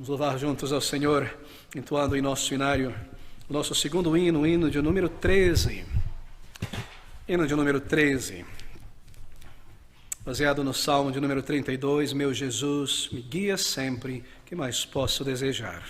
Vamos louvar juntos ao Senhor, entoando em nosso hinário o nosso segundo hino, o hino de número 13. Hino de número 13, baseado no Salmo de número 32, Meu Jesus, me guia sempre, que mais posso desejar?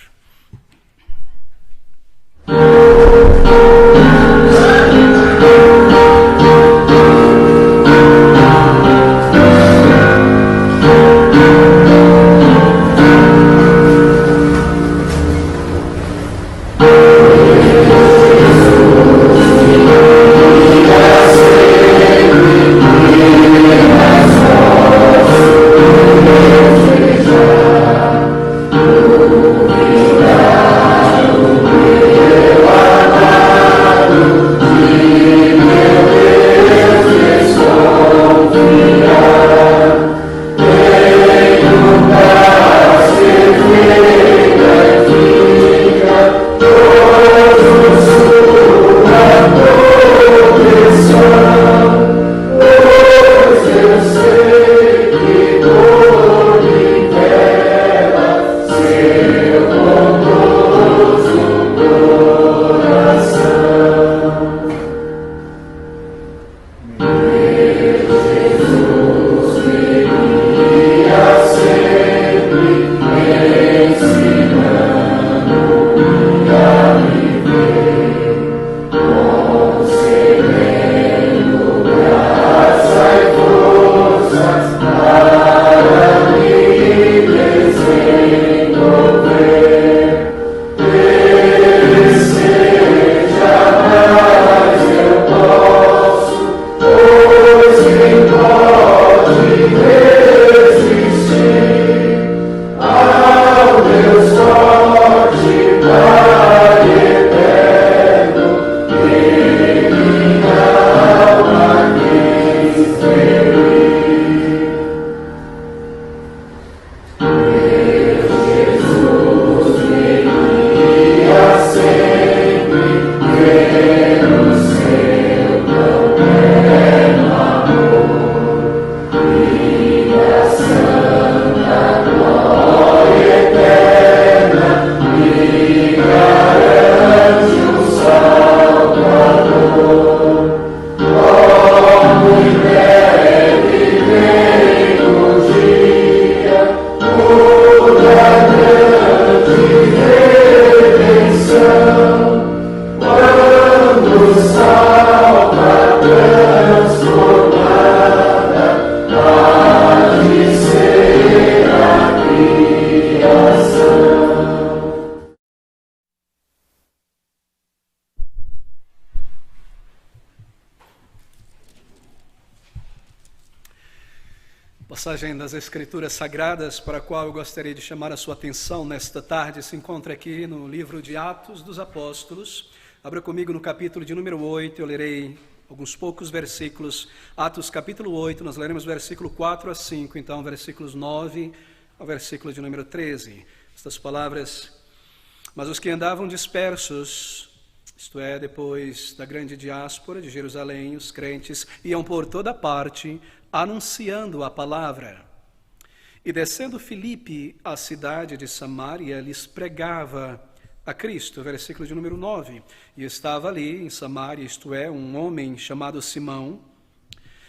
Passagem das Escrituras Sagradas para a qual eu gostaria de chamar a sua atenção nesta tarde se encontra aqui no livro de Atos dos Apóstolos. Abra comigo no capítulo de número 8, eu lerei alguns poucos versículos. Atos capítulo 8, nós leremos versículo 4 a 5, então versículos 9 ao versículo de número 13. Estas palavras: Mas os que andavam dispersos, isto é, depois da grande diáspora de Jerusalém, os crentes iam por toda parte, anunciando a palavra. E descendo Filipe à cidade de Samaria, lhes pregava a Cristo. Versículo de número 9. E estava ali em Samaria, isto é, um homem chamado Simão,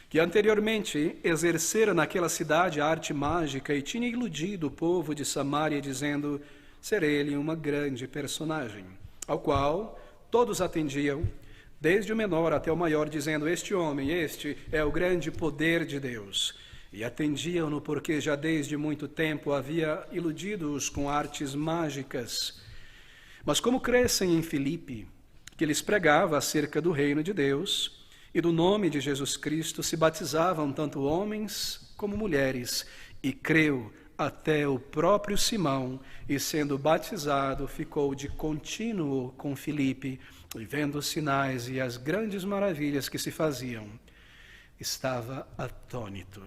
que anteriormente exercera naquela cidade a arte mágica e tinha iludido o povo de Samaria, dizendo ser ele uma grande personagem, ao qual todos atendiam, desde o menor até o maior, dizendo: este homem, este é o grande poder de Deus. E atendiam-no porque já desde muito tempo havia iludido-os com artes mágicas. Mas como crescem em Filipe, que lhes pregava acerca do reino de Deus e do nome de Jesus Cristo, se batizavam tanto homens como mulheres, e creu até o próprio Simão, e sendo batizado, ficou de contínuo com Filipe, e vendo os sinais e as grandes maravilhas que se faziam, estava atônito.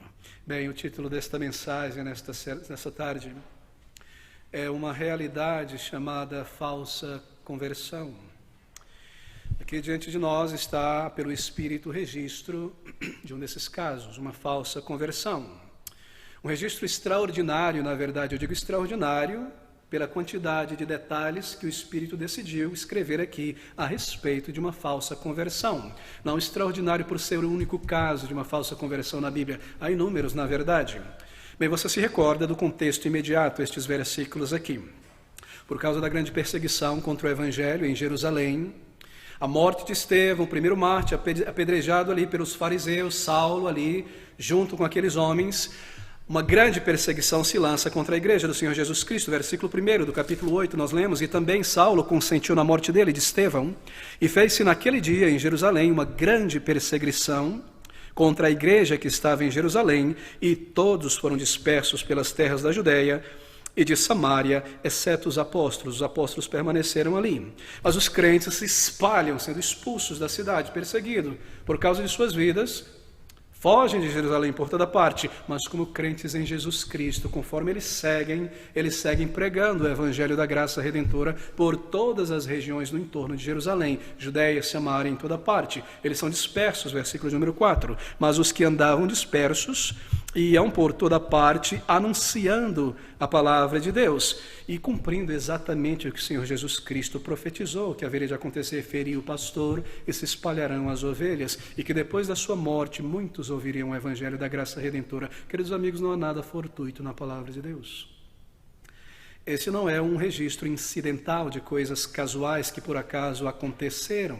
Bem, o título desta mensagem nesta tarde é uma realidade chamada falsa conversão. Aqui diante de nós está, pelo Espírito, o registro de um desses casos, uma falsa conversão. Um registro extraordinário, na verdade, eu digo extraordinário, pela quantidade de detalhes que o Espírito decidiu escrever aqui a respeito de uma falsa conversão. Não extraordinário por ser o único caso de uma falsa conversão na Bíblia. Há inúmeros, na verdade. Bem, você se recorda do contexto imediato, estes versículos aqui. Por causa da grande perseguição contra o Evangelho em Jerusalém, a morte de Estevão, o primeiro mártir, apedrejado ali pelos fariseus, Saulo ali, junto com aqueles homens, uma grande perseguição se lança contra a igreja do Senhor Jesus Cristo. Versículo 1 do capítulo 8 nós lemos: e também Saulo consentiu na morte dele, de Estevão, e fez-se naquele dia em Jerusalém uma grande perseguição contra a igreja que estava em Jerusalém, e todos foram dispersos pelas terras da Judéia e de Samaria, exceto os apóstolos. Os apóstolos permaneceram ali. Mas os crentes se espalham, sendo expulsos da cidade, perseguidos por causa de suas vidas. Fogem de Jerusalém por toda parte, mas como crentes em Jesus Cristo, conforme eles seguem pregando o Evangelho da graça redentora por todas as regiões no entorno de Jerusalém, Judéia, Samaria, em toda parte. Eles são dispersos, versículo número 4. Mas os que andavam dispersos iam por toda parte anunciando a palavra de Deus e cumprindo exatamente o que o Senhor Jesus Cristo profetizou, que haveria de acontecer: ferir o pastor e se espalharão as ovelhas, e que depois da sua morte muitos ouviriam o Evangelho da graça redentora. Queridos amigos, não há nada fortuito na palavra de Deus. Esse não é um registro incidental de coisas casuais que por acaso aconteceram.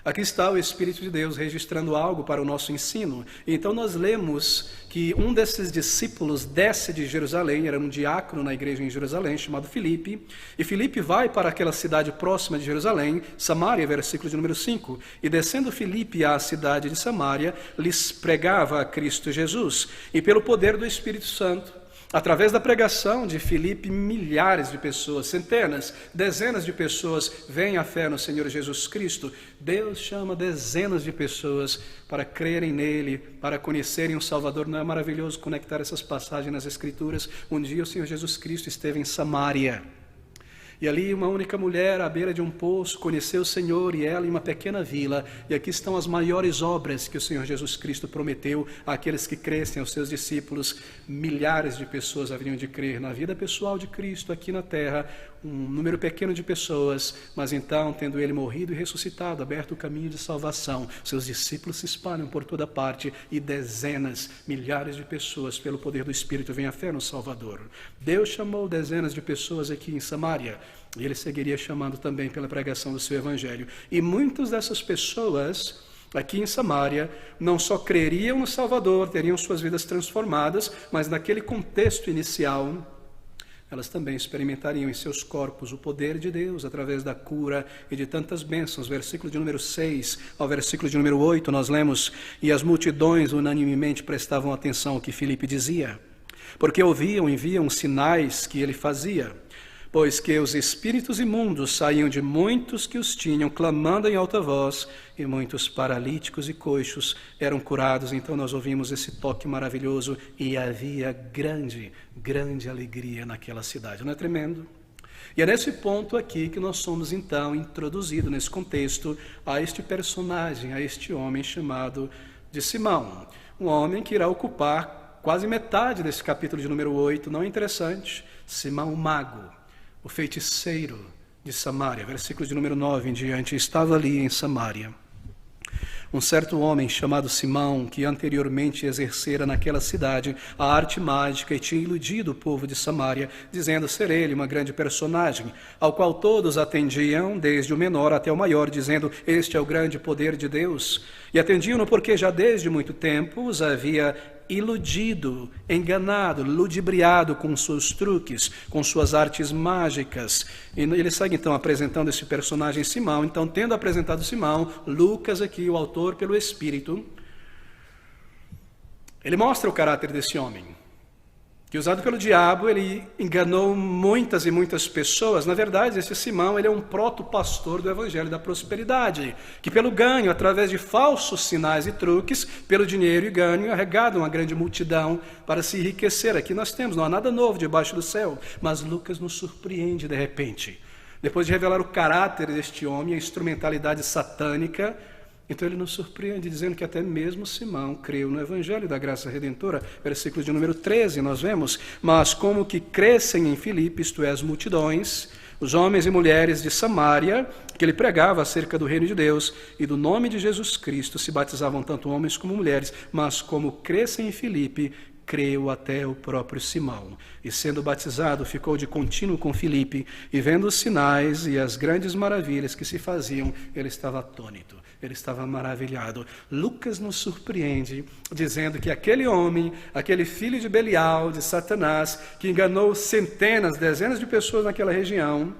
Aqui está o Espírito de Deus registrando algo para o nosso ensino. Então nós lemos que um desses discípulos desce de Jerusalém, era um diácono na igreja em Jerusalém, chamado Filipe, e Filipe vai para aquela cidade próxima de Jerusalém, Samaria, versículo de número 5, e descendo Filipe à cidade de Samaria, lhes pregava a Cristo Jesus, e pelo poder do Espírito Santo, através da pregação de Filipe, milhares de pessoas, centenas, dezenas de pessoas vêm à fé no Senhor Jesus Cristo. Deus chama dezenas de pessoas para crerem nele, para conhecerem o Salvador. Não é maravilhoso conectar essas passagens nas Escrituras? Um dia o Senhor Jesus Cristo esteve em Samaria. E ali uma única mulher à beira de um poço conheceu o Senhor, e ela em uma pequena vila. E aqui estão as maiores obras que o Senhor Jesus Cristo prometeu àqueles que crescem, aos seus discípulos. Milhares de pessoas haveriam de crer na vida pessoal de Cristo aqui na terra, um número pequeno de pessoas, mas então, tendo ele morrido e ressuscitado, aberto o caminho de salvação, seus discípulos se espalham por toda parte, e dezenas, milhares de pessoas, pelo poder do Espírito, vêm à fé no Salvador. Deus chamou dezenas de pessoas aqui em Samaria, e ele seguiria chamando também pela pregação do seu Evangelho. E muitas dessas pessoas aqui em Samaria não só creriam no Salvador, teriam suas vidas transformadas, mas naquele contexto inicial, elas também experimentariam em seus corpos o poder de Deus através da cura e de tantas bênçãos. Versículo de número 6 ao versículo de número 8 nós lemos: e as multidões unanimemente prestavam atenção ao que Filipe dizia, porque ouviam e viam sinais que ele fazia, pois que os espíritos imundos saíam de muitos que os tinham, clamando em alta voz, e muitos paralíticos e coxos eram curados. Então nós ouvimos esse toque maravilhoso, e havia grande, grande alegria naquela cidade. Não é tremendo? E é nesse ponto aqui que nós somos então introduzidos, nesse contexto, a este personagem, a este homem chamado de Simão. Um homem que irá ocupar quase metade desse capítulo de número 8. Não é interessante? Simão o mago, o feiticeiro de Samaria, versículo de número 9 em diante, estava ali em Samaria um certo homem chamado Simão, que anteriormente exercera naquela cidade a arte mágica e tinha iludido o povo de Samaria, dizendo ser ele uma grande personagem, ao qual todos atendiam, desde o menor até o maior, dizendo: este é o grande poder de Deus. E atendiam-no porque já desde muito tempo os havia iludido, enganado, ludibriado com seus truques, com suas artes mágicas. E ele segue então apresentando esse personagem Simão. Então, tendo apresentado Simão, Lucas aqui, o autor pelo Espírito, ele mostra o caráter desse homem, que usado pelo diabo, ele enganou muitas e muitas pessoas. Na verdade, esse Simão, ele é um proto-pastor do Evangelho da Prosperidade, que pelo ganho, através de falsos sinais e truques, pelo dinheiro e ganho, arrecada uma grande multidão para se enriquecer. Aqui nós temos, não há nada novo debaixo do céu, mas Lucas nos surpreende de repente. Depois de revelar o caráter deste homem, a instrumentalidade satânica, Então ele nos surpreende dizendo que até mesmo Simão creu no Evangelho da Graça Redentora. Versículo de número 13, nós vemos: mas como que crescem em Filipe, isto é, as multidões, os homens e mulheres de Samaria, que ele pregava acerca do reino de Deus e do nome de Jesus Cristo, se batizavam tanto homens como mulheres, mas como crescem em Filipe, creu até o próprio Simão. E sendo batizado, ficou de contínuo com Filipe, e vendo os sinais e as grandes maravilhas que se faziam, ele estava atônito, ele estava maravilhado. Lucas nos surpreende, dizendo que aquele homem, aquele filho de Belial, de Satanás, que enganou centenas, dezenas de pessoas naquela região,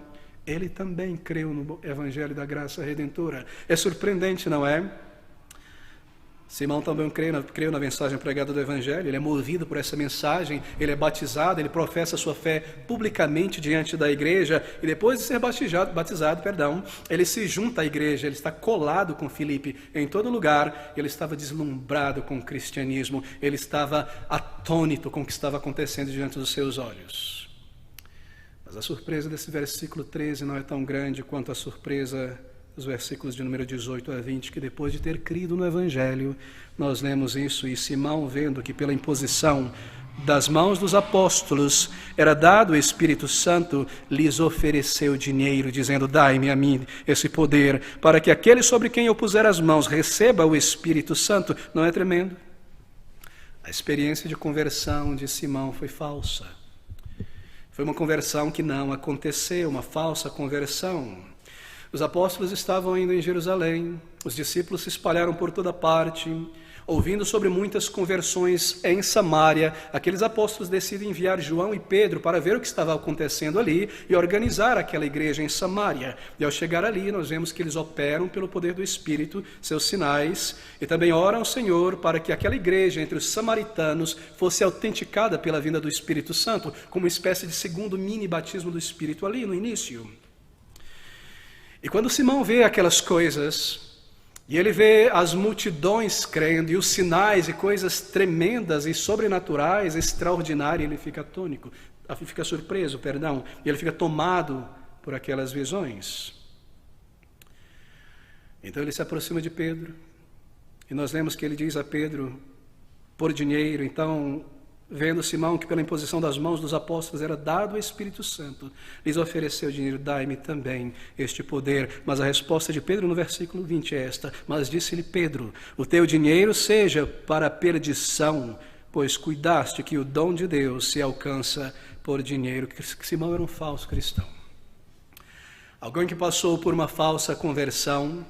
ele também creu no Evangelho da Graça Redentora. É surpreendente, não é? Simão também creu na mensagem pregada do Evangelho, ele é movido por essa mensagem, ele é batizado, ele professa sua fé publicamente diante da igreja, e depois de ser batizado, ele se junta à igreja, ele está colado com Filipe em todo lugar, ele estava deslumbrado com o cristianismo, ele estava atônito com o que estava acontecendo diante dos seus olhos. Mas a surpresa desse versículo 13 não é tão grande quanto a surpresa os versículos de número 18 a 20, que depois de ter crido no Evangelho, nós lemos isso, e Simão, vendo que pela imposição das mãos dos apóstolos era dado o Espírito Santo, lhes ofereceu dinheiro, dizendo: dai-me a mim esse poder, para que aquele sobre quem eu puser as mãos receba o Espírito Santo. Não é tremendo? A experiência de conversão de Simão foi falsa. Foi uma conversão que não aconteceu, uma falsa conversão. Os apóstolos estavam indo em Jerusalém, os discípulos se espalharam por toda parte, ouvindo sobre muitas conversões em Samaria. Aqueles apóstolos decidem enviar João e Pedro para ver o que estava acontecendo ali e organizar aquela igreja em Samaria. E ao chegar ali, nós vemos que eles operam pelo poder do Espírito, seus sinais, e também oram ao Senhor para que aquela igreja entre os samaritanos fosse autenticada pela vinda do Espírito Santo, como uma espécie de segundo mini batismo do Espírito ali no início. E quando Simão vê aquelas coisas, e ele vê as multidões crendo, e os sinais e coisas tremendas e sobrenaturais, extraordinárias, ele fica atônico, fica surpreso, e ele fica tomado por aquelas visões. Então ele se aproxima de Pedro, e nós lemos que ele diz a Pedro: por dinheiro. Então, vendo Simão que pela imposição das mãos dos apóstolos era dado o Espírito Santo, lhes ofereceu dinheiro: dai-me também este poder. Mas a resposta de Pedro no versículo 20 é esta: mas disse-lhe Pedro: o teu dinheiro seja para a perdição, pois cuidaste que o dom de Deus se alcança por dinheiro. Simão era um falso cristão, alguém que passou por uma falsa conversão,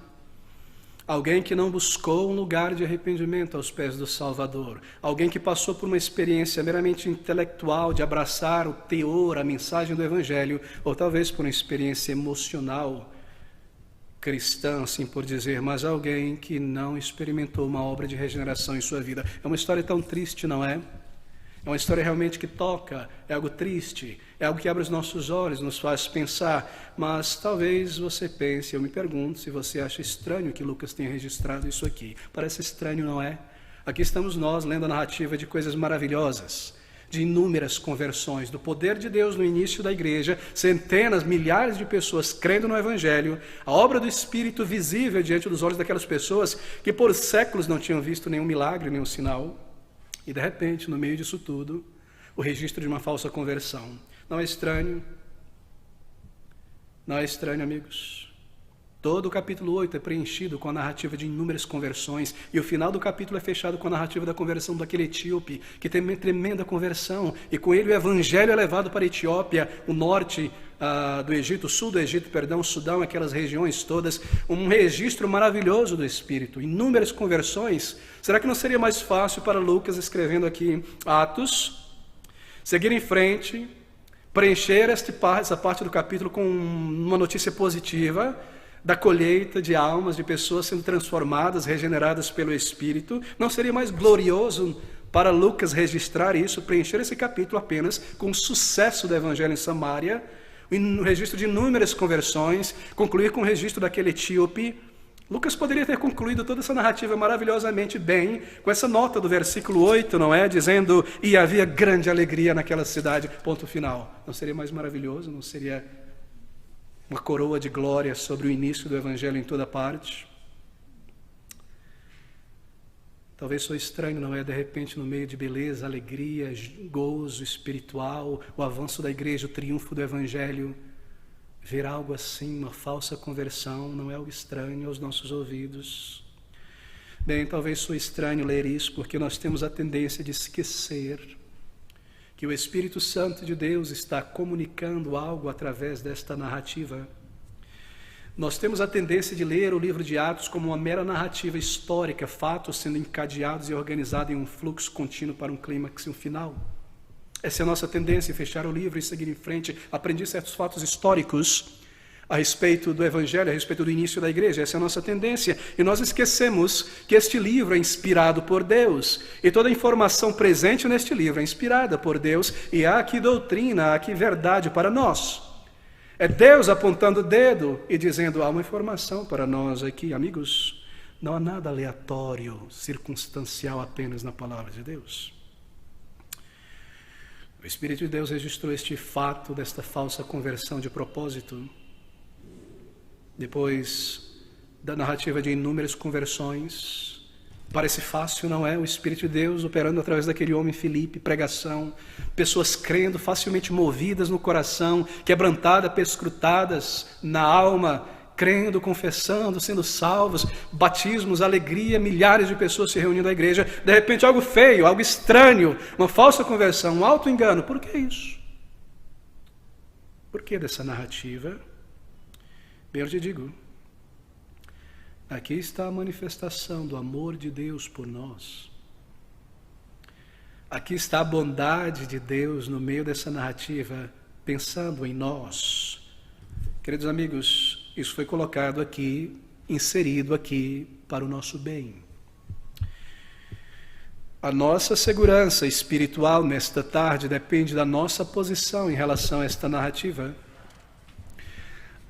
alguém que não buscou um lugar de arrependimento aos pés do Salvador, alguém que passou por uma experiência meramente intelectual de abraçar o teor, a mensagem do Evangelho, ou talvez por uma experiência emocional cristã, assim por dizer, mas alguém que não experimentou uma obra de regeneração em sua vida. É uma história tão triste, não é? É uma história realmente que toca, é algo triste, é algo que abre os nossos olhos, nos faz pensar. Mas talvez você pense, eu me pergunto se você acha estranho que Lucas tenha registrado isso aqui. Parece estranho, não é? Aqui estamos nós lendo a narrativa de coisas maravilhosas, de inúmeras conversões, do poder de Deus no início da igreja, centenas, milhares de pessoas crendo no Evangelho, a obra do Espírito visível diante dos olhos daquelas pessoas que por séculos não tinham visto nenhum milagre, nenhum sinal. E de repente, no meio disso tudo, o registro de uma falsa conversão. Não é estranho? Não é estranho, amigos? Todo o capítulo 8 é preenchido com a narrativa de inúmeras conversões, e o final do capítulo é fechado com a narrativa da conversão daquele etíope, que tem uma tremenda conversão, e com ele o Evangelho é levado para a Etiópia, o norte do Egito, o sul do Egito, Sudão, aquelas regiões todas, um registro maravilhoso do Espírito, inúmeras conversões. Será que não seria mais fácil para Lucas, escrevendo aqui Atos, seguir em frente, preencher essa parte do capítulo com uma notícia positiva da colheita de almas, de pessoas sendo transformadas, regeneradas pelo Espírito? Não seria mais glorioso para Lucas registrar isso, preencher esse capítulo apenas com o sucesso do Evangelho em Samaria, no registro de inúmeras conversões, concluir com o registro daquele etíope? Lucas poderia ter concluído toda essa narrativa maravilhosamente bem, com essa nota do versículo 8, não é? Dizendo: e havia grande alegria naquela cidade, ponto final. Não seria mais maravilhoso? Não seria uma coroa de glória sobre o início do Evangelho em toda parte? Talvez sou estranho, não é? De repente, no meio de beleza, alegria, gozo espiritual, o avanço da igreja, o triunfo do evangelho, ver algo assim, uma falsa conversão, não é algo estranho aos nossos ouvidos. Bem, talvez sou estranho ler isso, porque nós temos a tendência de esquecer que o Espírito Santo de Deus está comunicando algo através desta narrativa. Nós temos a tendência de ler o livro de Atos como uma mera narrativa histórica, fatos sendo encadeados e organizados em um fluxo contínuo para um clímax e um final. Essa é a nossa tendência, fechar o livro e seguir em frente. Aprendi certos fatos históricos a respeito do Evangelho, a respeito do início da igreja. Essa é a nossa tendência. E nós esquecemos que este livro é inspirado por Deus. E toda a informação presente neste livro é inspirada por Deus. E há aqui doutrina, há aqui verdade para nós. É Deus apontando o dedo e dizendo, há uma informação para nós aqui, amigos. Não há nada aleatório, circunstancial apenas na palavra de Deus. O Espírito de Deus registrou este fato desta falsa conversão de propósito. Depois da narrativa de inúmeras conversões, parece fácil, não é? O Espírito de Deus operando através daquele homem Filipe, pregação, pessoas crendo, facilmente movidas no coração, quebrantadas, perscrutadas na alma, crendo, confessando, sendo salvos, batismos, alegria, milhares de pessoas se reunindo à igreja. De repente algo feio, algo estranho, uma falsa conversão, um auto-engano. Por que isso? Por que dessa narrativa? Bem, eu te digo, aqui está a manifestação do amor de Deus por nós. Aqui está a bondade de Deus no meio dessa narrativa, pensando em nós. Queridos amigos, isso foi colocado aqui, inserido aqui para o nosso bem. A nossa segurança espiritual nesta tarde depende da nossa posição em relação a esta narrativa.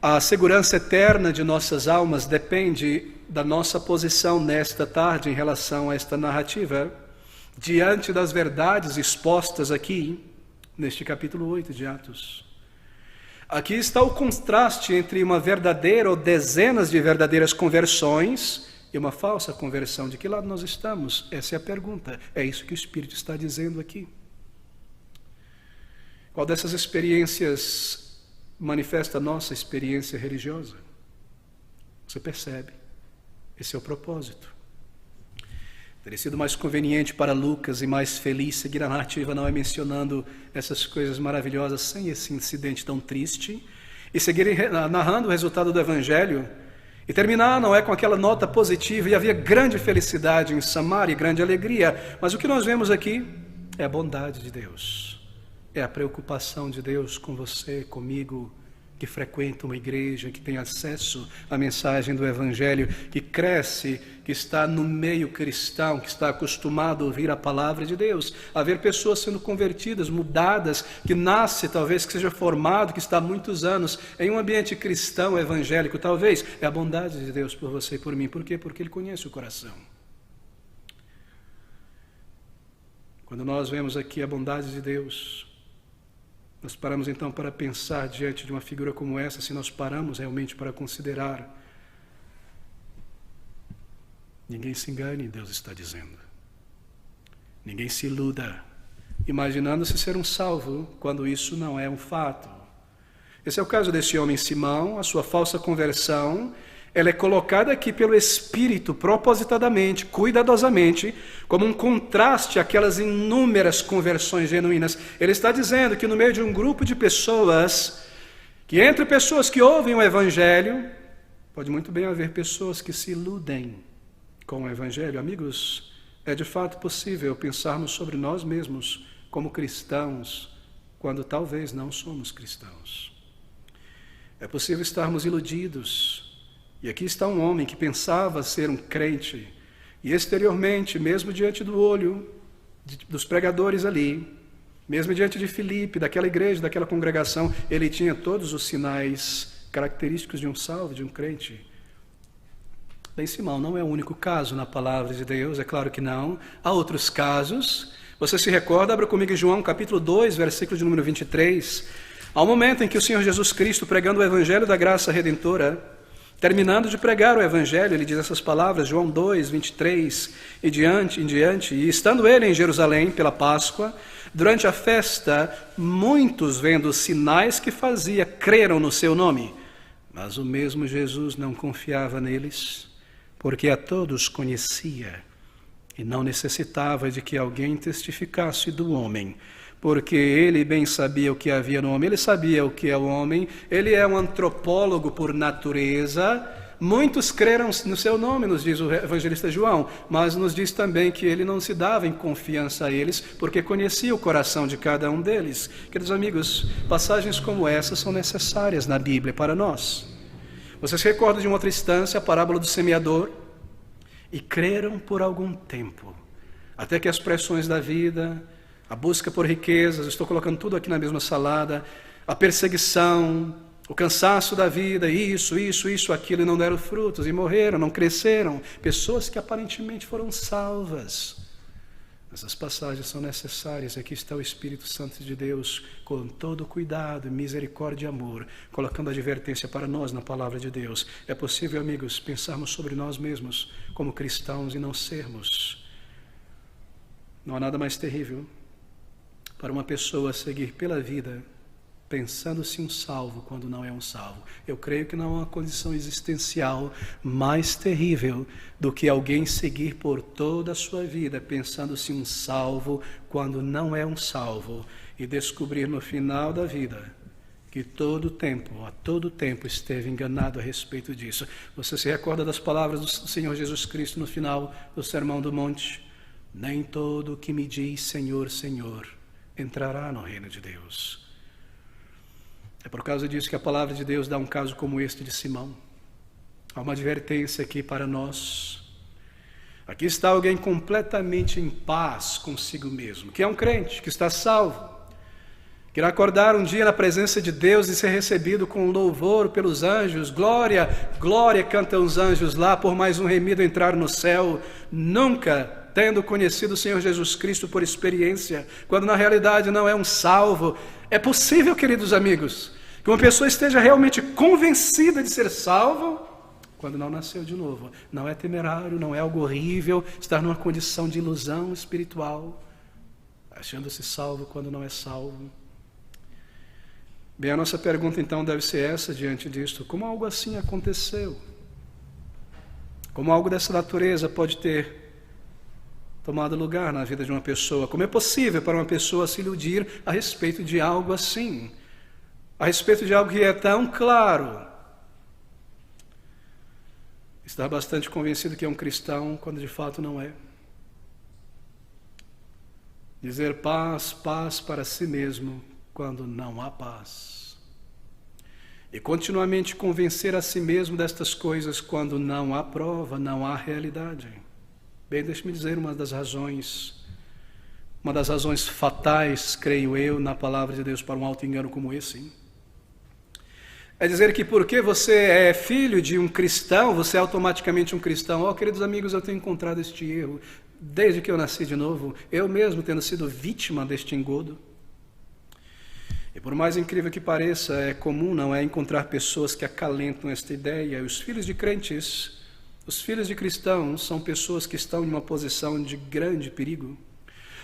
A segurança eterna de nossas almas depende da nossa posição nesta tarde em relação a esta narrativa, diante das verdades expostas aqui, neste capítulo 8 de Atos. Aqui está o contraste entre uma verdadeira ou dezenas de verdadeiras conversões e uma falsa conversão. De que lado nós estamos? Essa é a pergunta. É isso que o Espírito está dizendo aqui. Qual dessas experiências manifesta a nossa experiência religiosa? Você percebe? Esse é o propósito. Teria sido mais conveniente para Lucas e mais feliz seguir a narrativa não é mencionando essas coisas maravilhosas sem esse incidente tão triste e seguir narrando o resultado do Evangelho e terminar não é com aquela nota positiva e havia grande felicidade em Samaria, grande alegria, mas o que nós vemos aqui é a bondade de Deus. É a preocupação de Deus com você, comigo, que frequenta uma igreja, que tem acesso à mensagem do Evangelho, que cresce, que está no meio cristão, que está acostumado a ouvir a palavra de Deus, a ver pessoas sendo convertidas, mudadas, que nasce, talvez, que seja formado, que está há muitos anos em um ambiente cristão, evangélico, talvez. É a bondade de Deus por você e por mim. Por quê? Porque Ele conhece o coração. Quando nós vemos aqui a bondade de Deus, nós paramos então para pensar diante de uma figura como essa, se nós paramos realmente para considerar. Ninguém se engane, Deus está dizendo. Ninguém se iluda, imaginando-se ser um salvo, quando isso não é um fato. Esse é o caso desse homem Simão, a sua falsa conversão. Ela é colocada aqui pelo Espírito, propositadamente, cuidadosamente, como um contraste àquelas inúmeras conversões genuínas. Ele está dizendo que no meio de um grupo de pessoas, que entre pessoas que ouvem o Evangelho, pode muito bem haver pessoas que se iludem com o Evangelho. Amigos, é de fato possível pensarmos sobre nós mesmos como cristãos, quando talvez não somos cristãos. É possível estarmos iludidos. E aqui está um homem que pensava ser um crente, e exteriormente, mesmo diante do olho dos pregadores ali, mesmo diante de Filipe, daquela igreja, daquela congregação, ele tinha todos os sinais característicos de um salvo, de um crente. Bem, Simão não é o único caso na palavra de Deus, é claro que não. Há outros casos. Você se recorda? Abra comigo em João capítulo 2, versículo de número 23. Há um momento em que o Senhor Jesus Cristo, pregando o Evangelho da graça redentora, Terminando de pregar o evangelho, ele diz essas palavras, João 2, 23 e em diante. E estando ele em Jerusalém pela Páscoa, durante a festa, muitos vendo os sinais que fazia, creram no seu nome. Mas o mesmo Jesus não confiava neles, porque a todos conhecia e não necessitava de que alguém testificasse do homem, porque ele bem sabia o que havia no homem, ele sabia o que é o homem, ele é um antropólogo por natureza. Muitos creram no seu nome, nos diz o evangelista João, mas nos diz também que ele não se dava em confiança a eles, porque conhecia o coração de cada um deles. Queridos amigos, passagens como essa são necessárias na Bíblia para nós. Você se recorda de uma outra instância, a parábola do semeador? E creram por algum tempo, até que as pressões da vida, a busca por riquezas, estou colocando tudo aqui na mesma salada, a perseguição, o cansaço da vida, isso, aquilo, e não deram frutos, e morreram, não cresceram. Pessoas que aparentemente foram salvas. Essas passagens são necessárias. Aqui está o Espírito Santo de Deus, com todo cuidado, misericórdia e amor, colocando advertência para nós na palavra de Deus. É possível, amigos, pensarmos sobre nós mesmos como cristãos e não sermos. Não há nada mais terrível para uma pessoa seguir pela vida pensando-se um salvo quando não é um salvo. Eu creio que não há uma condição existencial mais terrível do que alguém seguir por toda a sua vida pensando-se um salvo quando não é um salvo e descobrir no final da vida que a todo tempo esteve enganado a respeito disso. Você se recorda das palavras do Senhor Jesus Cristo no final do Sermão do Monte? Nem todo o que me diz Senhor, Senhor entrará no reino de Deus. É por causa disso que a palavra de Deus dá um caso como este de Simão. Há uma advertência aqui para nós. Aqui está alguém completamente em paz consigo mesmo, que é um crente, que está salvo, que irá acordar um dia na presença de Deus e ser recebido com louvor pelos anjos. Glória, glória, cantam os anjos lá, por mais um remido entrar no céu, nunca tendo conhecido o Senhor Jesus Cristo por experiência, quando na realidade não é um salvo. É possível, queridos amigos, que uma pessoa esteja realmente convencida de ser salvo quando não nasceu de novo. Não é temerário, não é algo horrível estar numa condição de ilusão espiritual, achando-se salvo quando não é salvo. Bem, a nossa pergunta então deve ser essa diante disto: como algo assim aconteceu? Como algo dessa natureza pode ter tomado lugar na vida de uma pessoa? Como é possível para uma pessoa se iludir a respeito de algo assim? A respeito de algo que é tão claro? Estar bastante convencido que é um cristão quando de fato não é. Dizer paz, paz para si mesmo quando não há paz. E continuamente convencer a si mesmo destas coisas quando não há prova, não há realidade. Bem, deixe-me dizer uma das razões fatais, creio eu, na palavra de Deus para um auto-engano como esse. É dizer que porque você é filho de um cristão, você é automaticamente um cristão. Oh, queridos amigos, eu tenho encontrado este erro desde que eu nasci de novo, eu mesmo tendo sido vítima deste engodo. E por mais incrível que pareça, é comum, não é, encontrar pessoas que acalentam esta ideia. Os filhos de crentes, os filhos de cristãos são pessoas que estão em uma posição de grande perigo,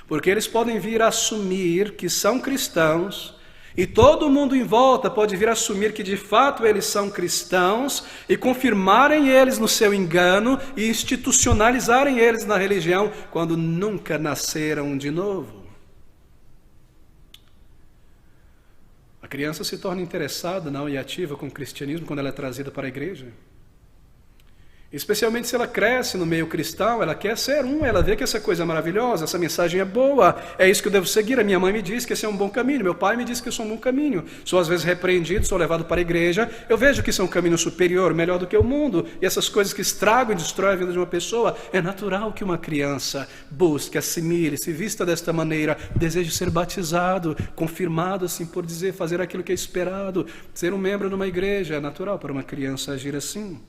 porque eles podem vir a assumir que são cristãos, e todo mundo em volta pode vir a assumir que de fato eles são cristãos, e confirmarem eles no seu engano, e institucionalizarem eles na religião, quando nunca nasceram de novo. A criança se torna interessada, não, e ativa com o cristianismo quando ela é trazida para a igreja. Especialmente se ela cresce no meio cristão, ela quer ser ela vê que essa coisa é maravilhosa, essa mensagem é boa, é isso que eu devo seguir. A minha mãe me diz que esse é um bom caminho, meu pai me diz que eu sou um bom caminho. Sou às vezes repreendido, sou levado para a igreja, eu vejo que isso é um caminho superior, melhor do que o mundo, e essas coisas que estragam e destroem a vida de uma pessoa. É natural que uma criança busque, assimile, se vista desta maneira, deseje ser batizado, confirmado assim por dizer, fazer aquilo que é esperado, ser um membro de uma igreja. É natural para uma criança agir assim.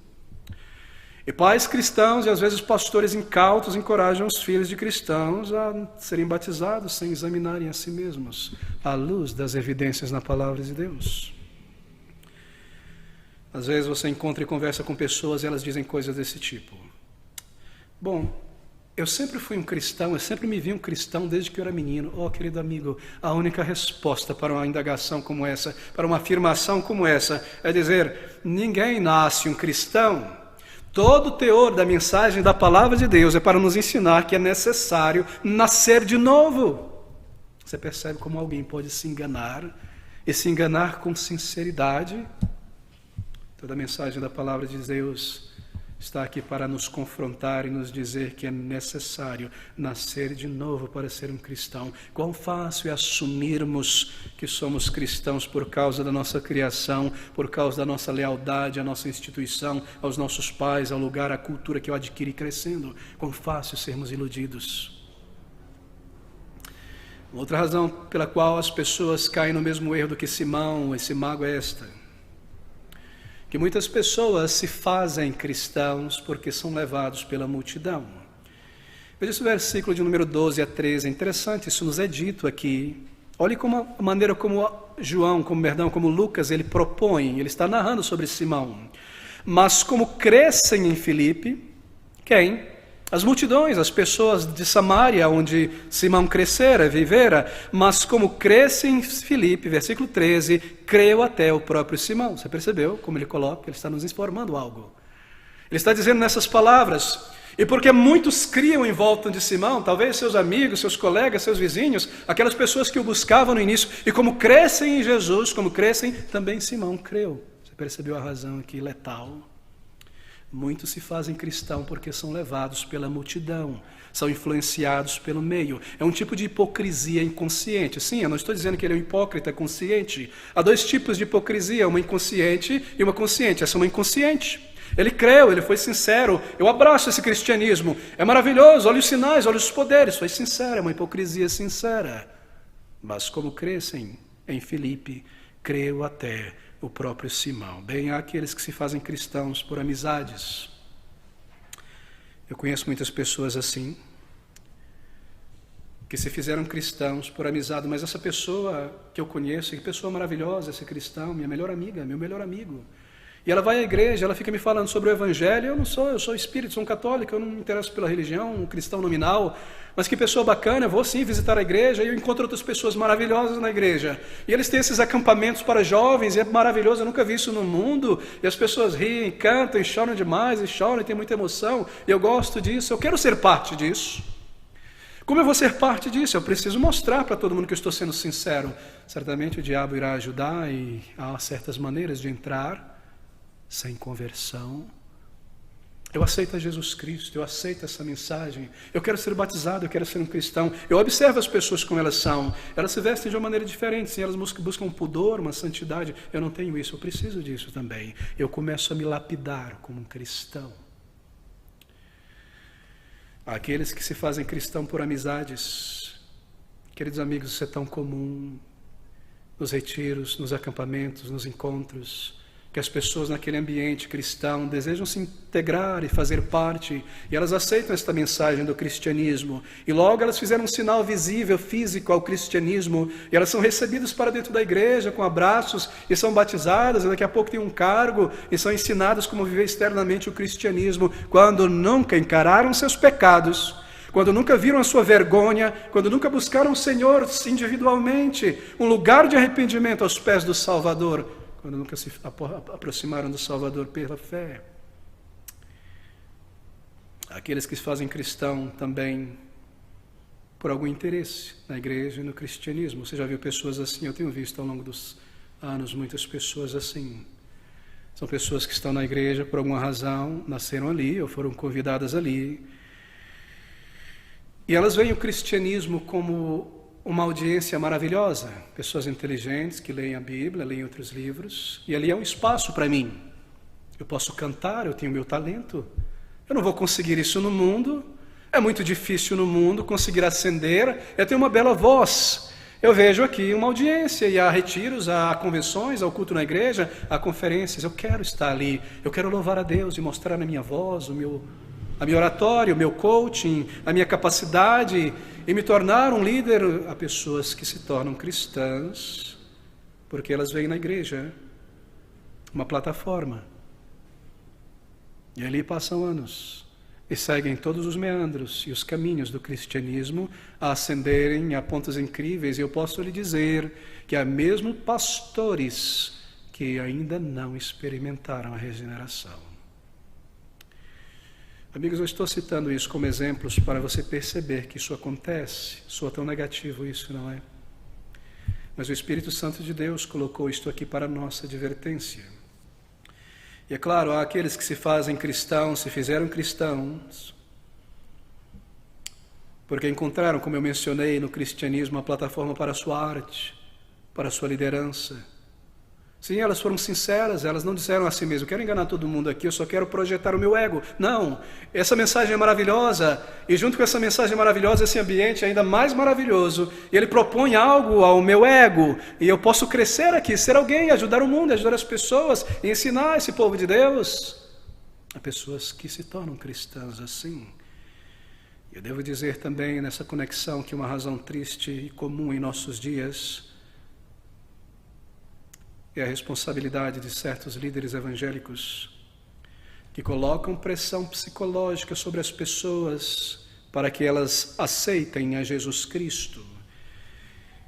E pais cristãos e às vezes pastores incautos encorajam os filhos de cristãos a serem batizados sem examinarem a si mesmos, à luz das evidências na palavra de Deus. Às vezes você encontra e conversa com pessoas e elas dizem coisas desse tipo. Bom, eu sempre fui um cristão, eu sempre me vi um cristão desde que eu era menino. Oh, querido amigo, a única resposta para uma indagação como essa, para uma afirmação como essa, é dizer, ninguém nasce um cristão. Todo o teor da mensagem da palavra de Deus é para nos ensinar que é necessário nascer de novo. Você percebe como alguém pode se enganar, e se enganar com sinceridade? Toda a mensagem da palavra de Deus está aqui para nos confrontar e nos dizer que é necessário nascer de novo para ser um cristão. Quão fácil é assumirmos que somos cristãos por causa da nossa criação, por causa da nossa lealdade à nossa instituição, aos nossos pais, ao lugar, à cultura que eu adquiri crescendo. Quão fácil sermos iludidos. Outra razão pela qual as pessoas caem no mesmo erro do que Simão, esse mago, é esta: que muitas pessoas se fazem cristãos porque são levados pela multidão. Veja esse versículo de número 12 a 13, é interessante, isso nos é dito aqui. Olhe como a maneira como como Lucas, ele propõe, ele está narrando sobre Simão. Mas como crescem em Filipe, quem? As multidões, as pessoas de Samaria, onde Simão crescera, vivera, mas como cresce em Filipe, versículo 13, creu até o próprio Simão. Você percebeu como ele coloca? Ele está nos informando algo. Ele está dizendo nessas palavras, e porque muitos criam em volta de Simão, talvez seus amigos, seus colegas, seus vizinhos, aquelas pessoas que o buscavam no início, e como crescem em Jesus, como crescem, também Simão creu. Você percebeu a razão aqui letal? Muitos se fazem cristão porque são levados pela multidão, são influenciados pelo meio. É um tipo de hipocrisia inconsciente. Sim, eu não estou dizendo que ele é um hipócrita consciente. Há dois tipos de hipocrisia, uma inconsciente e uma consciente. Essa é uma inconsciente. Ele creu, ele foi sincero. Eu abraço esse cristianismo. É maravilhoso, olha os sinais, olha os poderes. Foi sincero, é uma hipocrisia sincera. Mas como crescem em Filipe, creu até o próprio Simão. Bem, há aqueles que se fazem cristãos por amizades. Eu conheço muitas pessoas assim, que se fizeram cristãos por amizade, mas essa pessoa que eu conheço, que pessoa maravilhosa, esse cristão, minha melhor amiga, meu melhor amigo. E ela vai à igreja, ela fica me falando sobre o evangelho, eu sou espírita, sou um católico, eu não me interesso pela religião, um cristão nominal, mas que pessoa bacana, eu vou sim visitar a igreja e eu encontro outras pessoas maravilhosas na igreja. E eles têm esses acampamentos para jovens, e é maravilhoso, eu nunca vi isso no mundo, e as pessoas riem, cantam, e choram demais, e choram, e tem muita emoção, e eu gosto disso, eu quero ser parte disso. Como eu vou ser parte disso? Eu preciso mostrar para todo mundo que eu estou sendo sincero. Certamente o diabo irá ajudar, e há certas maneiras de entrar sem conversão. Eu aceito a Jesus Cristo, eu aceito essa mensagem, eu quero ser batizado, eu quero ser um cristão. Eu observo as pessoas como elas são, elas se vestem de uma maneira diferente, sim, elas buscam um pudor, uma santidade. Eu não tenho isso, eu preciso disso também. Eu começo a me lapidar como um cristão. Há aqueles que se fazem cristão por amizades. Queridos amigos, isso é tão comum nos retiros, nos acampamentos, nos encontros, que as pessoas naquele ambiente cristão desejam se integrar e fazer parte, e elas aceitam esta mensagem do cristianismo, e logo elas fizeram um sinal visível, físico ao cristianismo, e elas são recebidas para dentro da igreja com abraços, e são batizadas, e daqui a pouco têm um cargo, e são ensinadas como viver externamente o cristianismo, quando nunca encararam seus pecados, quando nunca viram a sua vergonha, quando nunca buscaram o Senhor individualmente, um lugar de arrependimento aos pés do Salvador, quando nunca se aproximaram do Salvador pela fé. Aqueles que se fazem cristão também por algum interesse na igreja e no cristianismo. Você já viu pessoas assim? Eu tenho visto ao longo dos anos muitas pessoas assim. São pessoas que estão na igreja por alguma razão, nasceram ali ou foram convidadas ali. E elas veem o cristianismo como uma audiência maravilhosa, pessoas inteligentes que leem a Bíblia, leem outros livros, e ali é um espaço para mim. Eu posso cantar, eu tenho meu talento, eu não vou conseguir isso no mundo, é muito difícil no mundo conseguir ascender, eu tenho uma bela voz. Eu vejo aqui uma audiência, e há retiros, há convenções, há o culto na igreja, há conferências, eu quero estar ali, eu quero louvar a Deus e mostrar na minha voz, a minha oratória, o meu coaching, a minha capacidade, e me tornar um líder. Há pessoas que se tornam cristãs porque elas vêm na igreja, uma plataforma. E ali passam anos e seguem todos os meandros e os caminhos do cristianismo a ascenderem a pontos incríveis. E eu posso lhe dizer que há mesmo pastores que ainda não experimentaram a regeneração. Amigos, eu estou citando isso como exemplos para você perceber que isso acontece. Soa tão negativo isso, não é? Mas o Espírito Santo de Deus colocou isto aqui para nossa advertência. E é claro, há aqueles que se fazem cristãos, se fizeram cristãos, porque encontraram, como eu mencionei, no cristianismo, uma plataforma para a sua arte, para a sua liderança. Sim, elas foram sinceras, elas não disseram a si mesmas, quero enganar todo mundo aqui, eu só quero projetar o meu ego. Não, essa mensagem é maravilhosa, e junto com essa mensagem maravilhosa, esse ambiente é ainda mais maravilhoso, e ele propõe algo ao meu ego, e eu posso crescer aqui, ser alguém, ajudar o mundo, ajudar as pessoas, e ensinar esse povo de Deus. Há pessoas que se tornam cristãs assim. Eu devo dizer também nessa conexão que uma razão triste e comum em nossos dias é a responsabilidade de certos líderes evangélicos que colocam pressão psicológica sobre as pessoas para que elas aceitem a Jesus Cristo.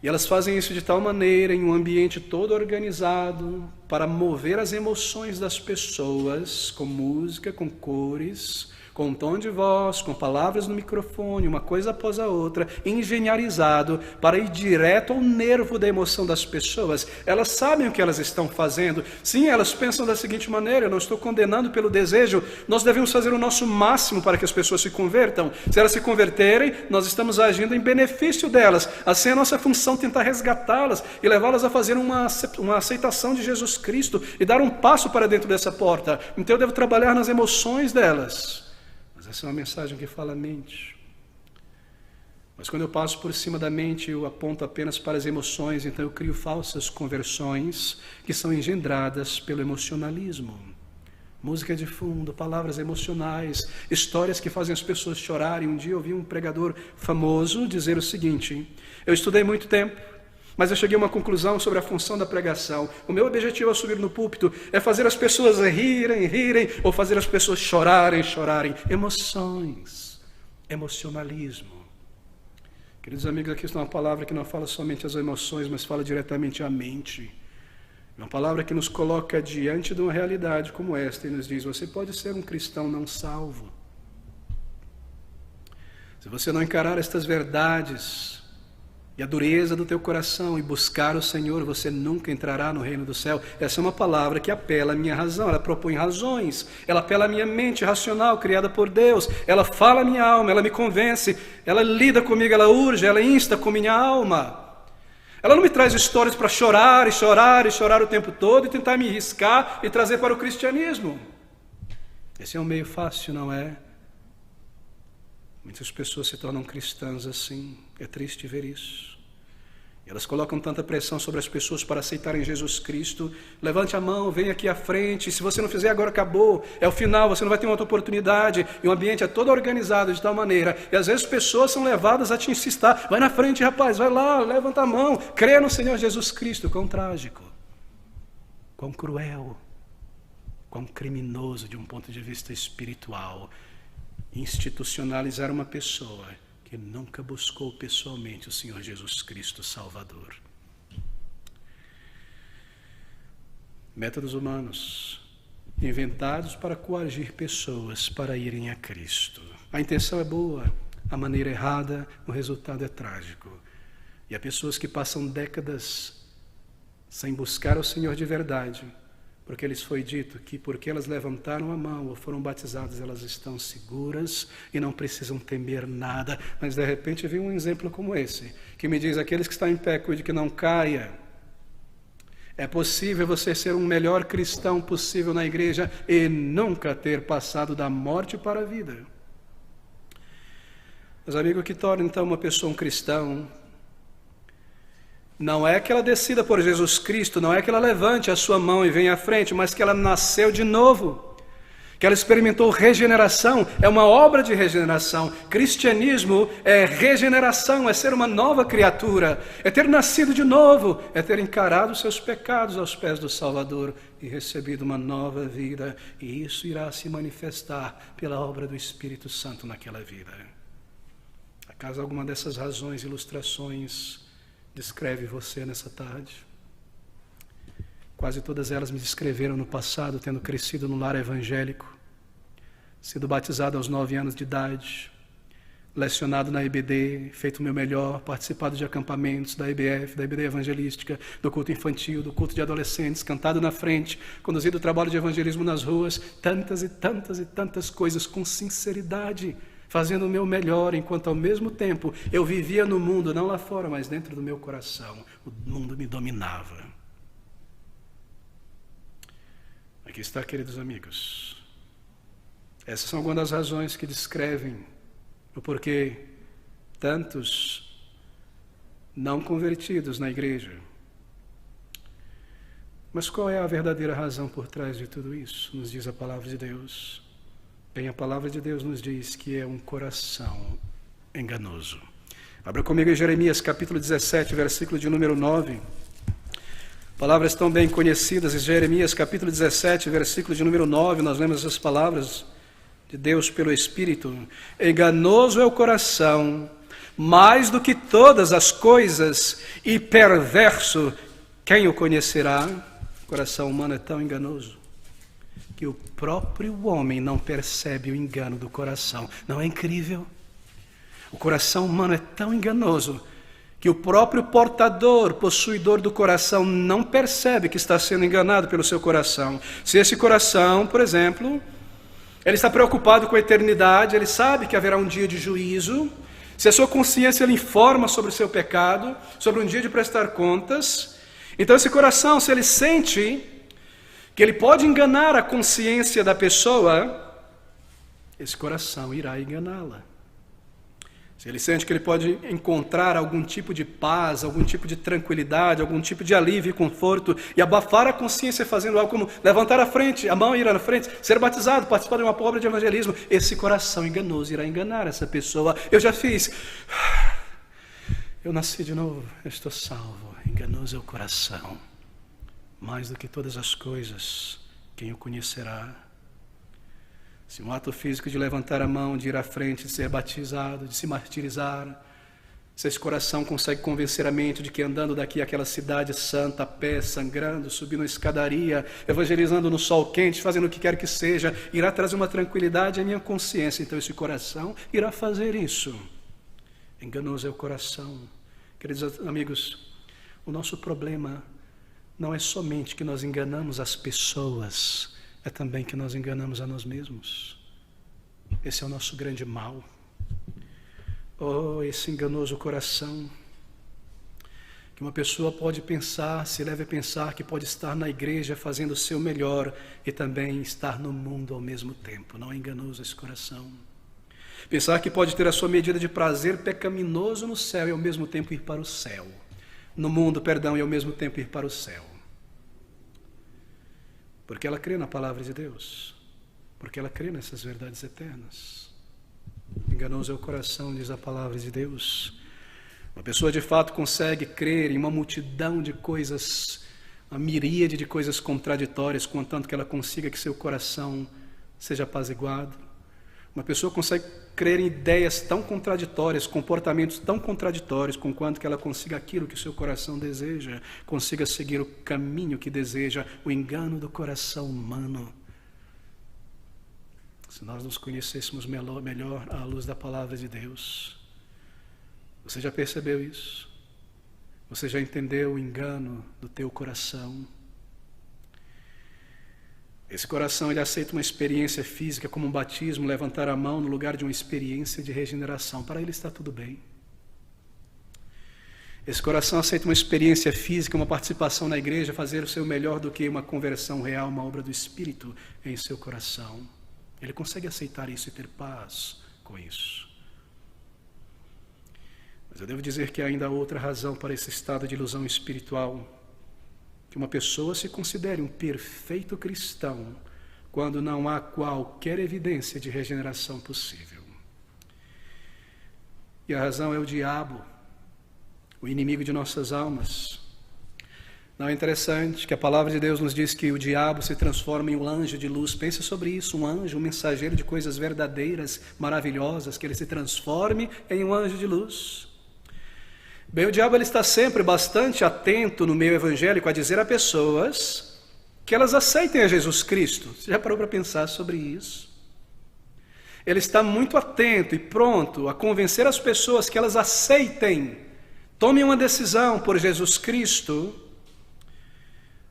E elas fazem isso de tal maneira, em um ambiente todo organizado, para mover as emoções das pessoas, com música, com cores, com um tom de voz, com palavras no microfone, uma coisa após a outra, engenharizado para ir direto ao nervo da emoção das pessoas. Elas sabem o que elas estão fazendo. Sim, elas pensam da seguinte maneira, eu não estou condenando pelo desejo, nós devemos fazer o nosso máximo para que as pessoas se convertam. Se elas se converterem, nós estamos agindo em benefício delas. Assim é a nossa função tentar resgatá-las e levá-las a fazer uma aceitação de Jesus Cristo e dar um passo para dentro dessa porta. Então eu devo trabalhar nas emoções delas. Essa é uma mensagem que fala a mente. Mas quando eu passo por cima da mente, eu aponto apenas para as emoções, então eu crio falsas conversões que são engendradas pelo emocionalismo. Música de fundo, palavras emocionais, histórias que fazem as pessoas chorarem. Um dia eu ouvi um pregador famoso dizer o seguinte: eu estudei muito tempo, mas eu cheguei a uma conclusão sobre a função da pregação. O meu objetivo ao subir no púlpito é fazer as pessoas rirem, ou fazer as pessoas chorarem. Emoções, emocionalismo. Queridos amigos, aqui está uma palavra que não fala somente as emoções, mas fala diretamente à mente. É uma palavra que nos coloca diante de uma realidade como esta e nos diz: você pode ser um cristão não salvo. Se você não encarar estas verdades e a dureza do teu coração e buscar o Senhor, você nunca entrará no reino do céu. Essa é uma palavra que apela à minha razão, ela propõe razões, ela apela à minha mente racional, criada por Deus, ela fala à minha alma, ela me convence, ela lida comigo, ela urge, ela insta com minha alma. Ela não me traz histórias para chorar o tempo todo e tentar me riscar e trazer para o cristianismo. Esse é um meio fácil, não é? Muitas pessoas se tornam cristãs assim, é triste ver isso. E elas colocam tanta pressão sobre as pessoas para aceitarem Jesus Cristo. Levante a mão, vem aqui à frente, se você não fizer agora acabou, é o final, você não vai ter uma outra oportunidade. E o ambiente é todo organizado de tal maneira, e às vezes pessoas são levadas a te insistir: vai na frente rapaz, vai lá, levanta a mão, crê no Senhor Jesus Cristo. Quão trágico, quão cruel, quão criminoso de um ponto de vista espiritual institucionalizar uma pessoa que nunca buscou pessoalmente o Senhor Jesus Cristo Salvador. Métodos humanos inventados para coagir pessoas para irem a Cristo. A intenção é boa, a maneira errada, o resultado é trágico. E há pessoas que passam décadas sem buscar o Senhor de verdade, porque lhes foi dito que porque elas levantaram a mão ou foram batizadas, elas estão seguras e não precisam temer nada. Mas de repente vem um exemplo como esse, que me diz: aqueles que estão em pé, cuide que não caia. É possível você ser um melhor cristão possível na igreja e nunca ter passado da morte para a vida. Meus amigos, o que torna então uma pessoa um cristão não é que ela decida por Jesus Cristo, não é que ela levante a sua mão e venha à frente, mas que ela nasceu de novo, que ela experimentou regeneração, é uma obra de regeneração. Cristianismo é regeneração, é ser uma nova criatura, é ter nascido de novo, é ter encarado seus pecados aos pés do Salvador e recebido uma nova vida, e isso irá se manifestar pela obra do Espírito Santo naquela vida. Acaso alguma dessas razões, ilustrações, descreve você nessa tarde? Quase todas elas me descreveram no passado, tendo crescido no lar evangélico, sido batizado aos 9 anos de idade, lecionado na IBD, feito o meu melhor, participado de acampamentos da IBF, da IBD evangelística, do culto infantil, do culto de adolescentes, cantado na frente, conduzido o trabalho de evangelismo nas ruas, tantas e tantas e tantas coisas com sinceridade, fazendo o meu melhor, enquanto ao mesmo tempo eu vivia no mundo, não lá fora, mas dentro do meu coração. O mundo me dominava. Aqui está, queridos amigos. Essas são algumas das razões que descrevem o porquê tantos não convertidos na igreja. Mas qual é a verdadeira razão por trás de tudo isso? Nos diz a palavra de Deus. Bem, a palavra de Deus nos diz que é um coração enganoso. Abra comigo em Jeremias capítulo 17, versículo de número 9. Palavras tão bem conhecidas, em Jeremias capítulo 17, versículo de número 9, nós lemos essas palavras de Deus pelo Espírito. Enganoso é o coração, mais do que todas as coisas, e perverso, quem o conhecerá? O coração humano é tão enganoso, que o próprio homem não percebe o engano do coração. Não é incrível? O coração humano é tão enganoso, que o próprio portador, possuidor do coração, não percebe que está sendo enganado pelo seu coração. Se esse coração, por exemplo, ele está preocupado com a eternidade, ele sabe que haverá um dia de juízo, se a sua consciência lhe informa sobre o seu pecado, sobre um dia de prestar contas, então esse coração, se ele sente que ele pode enganar a consciência da pessoa, esse coração irá enganá-la. Se ele sente que ele pode encontrar algum tipo de paz, algum tipo de tranquilidade, algum tipo de alívio e conforto, e abafar a consciência fazendo algo como levantar a frente, a mão irá na frente, ser batizado, participar de uma obra de evangelismo, esse coração enganoso irá enganar essa pessoa. Eu já fiz, eu nasci de novo, eu estou salvo. Enganoso é o coração, mais do que todas as coisas, quem o conhecerá? Se um ato físico de levantar a mão, de ir à frente, de ser batizado, de se martirizar, se esse coração consegue convencer a mente de que andando daqui àquela cidade santa, a pé, sangrando, subindo a escadaria, evangelizando no sol quente, fazendo o que quer que seja, irá trazer uma tranquilidade à minha consciência, então esse coração irá fazer isso. Enganoso é o coração. Queridos amigos, o nosso problema não é somente que nós enganamos as pessoas, é também que nós enganamos a nós mesmos. Esse é o nosso grande mal. Oh, esse enganoso coração, que uma pessoa pode pensar, se leve a pensar que pode estar na igreja fazendo o seu melhor e também estar no mundo ao mesmo tempo. Não é enganoso esse coração. Pensar que pode ter a sua medida de prazer pecaminoso no céu e ao mesmo tempo ir para o céu. No mundo, perdão, e ao mesmo tempo ir para o céu. Porque ela crê na palavra de Deus, porque ela crê nessas verdades eternas. Enganoso é o coração, diz a palavra de Deus. Uma pessoa de fato consegue crer em uma multidão de coisas, uma miríade de coisas contraditórias, contanto que ela consiga que seu coração seja apaziguado. Uma pessoa consegue crer em ideias tão contraditórias, comportamentos tão contraditórios, conquanto que ela consiga aquilo que o seu coração deseja, consiga seguir o caminho que deseja, o engano do coração humano. Se nós nos conhecêssemos melhor à luz da palavra de Deus, você já percebeu isso? Você já entendeu o engano do teu coração? Esse coração, ele aceita uma experiência física como um batismo, levantar a mão no lugar de uma experiência de regeneração. Para ele está tudo bem. Esse coração aceita uma experiência física, uma participação na igreja, fazer o seu melhor do que uma conversão real, uma obra do Espírito em seu coração. Ele consegue aceitar isso e ter paz com isso. Mas eu devo dizer que há ainda outra razão para esse estado de ilusão espiritual. Que uma pessoa se considere um perfeito cristão quando não há qualquer evidência de regeneração possível. E a razão é o diabo, o inimigo de nossas almas. Não é interessante que a palavra de Deus nos diz que o diabo se transforma em um anjo de luz? Pense sobre isso, um anjo, um mensageiro de coisas verdadeiras, maravilhosas, que ele se transforme em um anjo de luz. Bem, o diabo ele está sempre bastante atento no meio evangélico a dizer a pessoas que elas aceitem a Jesus Cristo. Você já parou para pensar sobre isso? Ele está muito atento e pronto a convencer as pessoas que elas aceitem, tomem uma decisão por Jesus Cristo.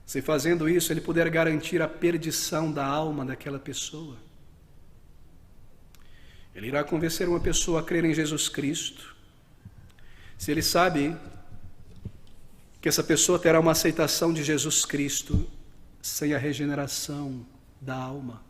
Se fazendo isso, ele puder garantir a perdição da alma daquela pessoa. Ele irá convencer uma pessoa a crer em Jesus Cristo, se ele sabe que essa pessoa terá uma aceitação de Jesus Cristo sem a regeneração da alma.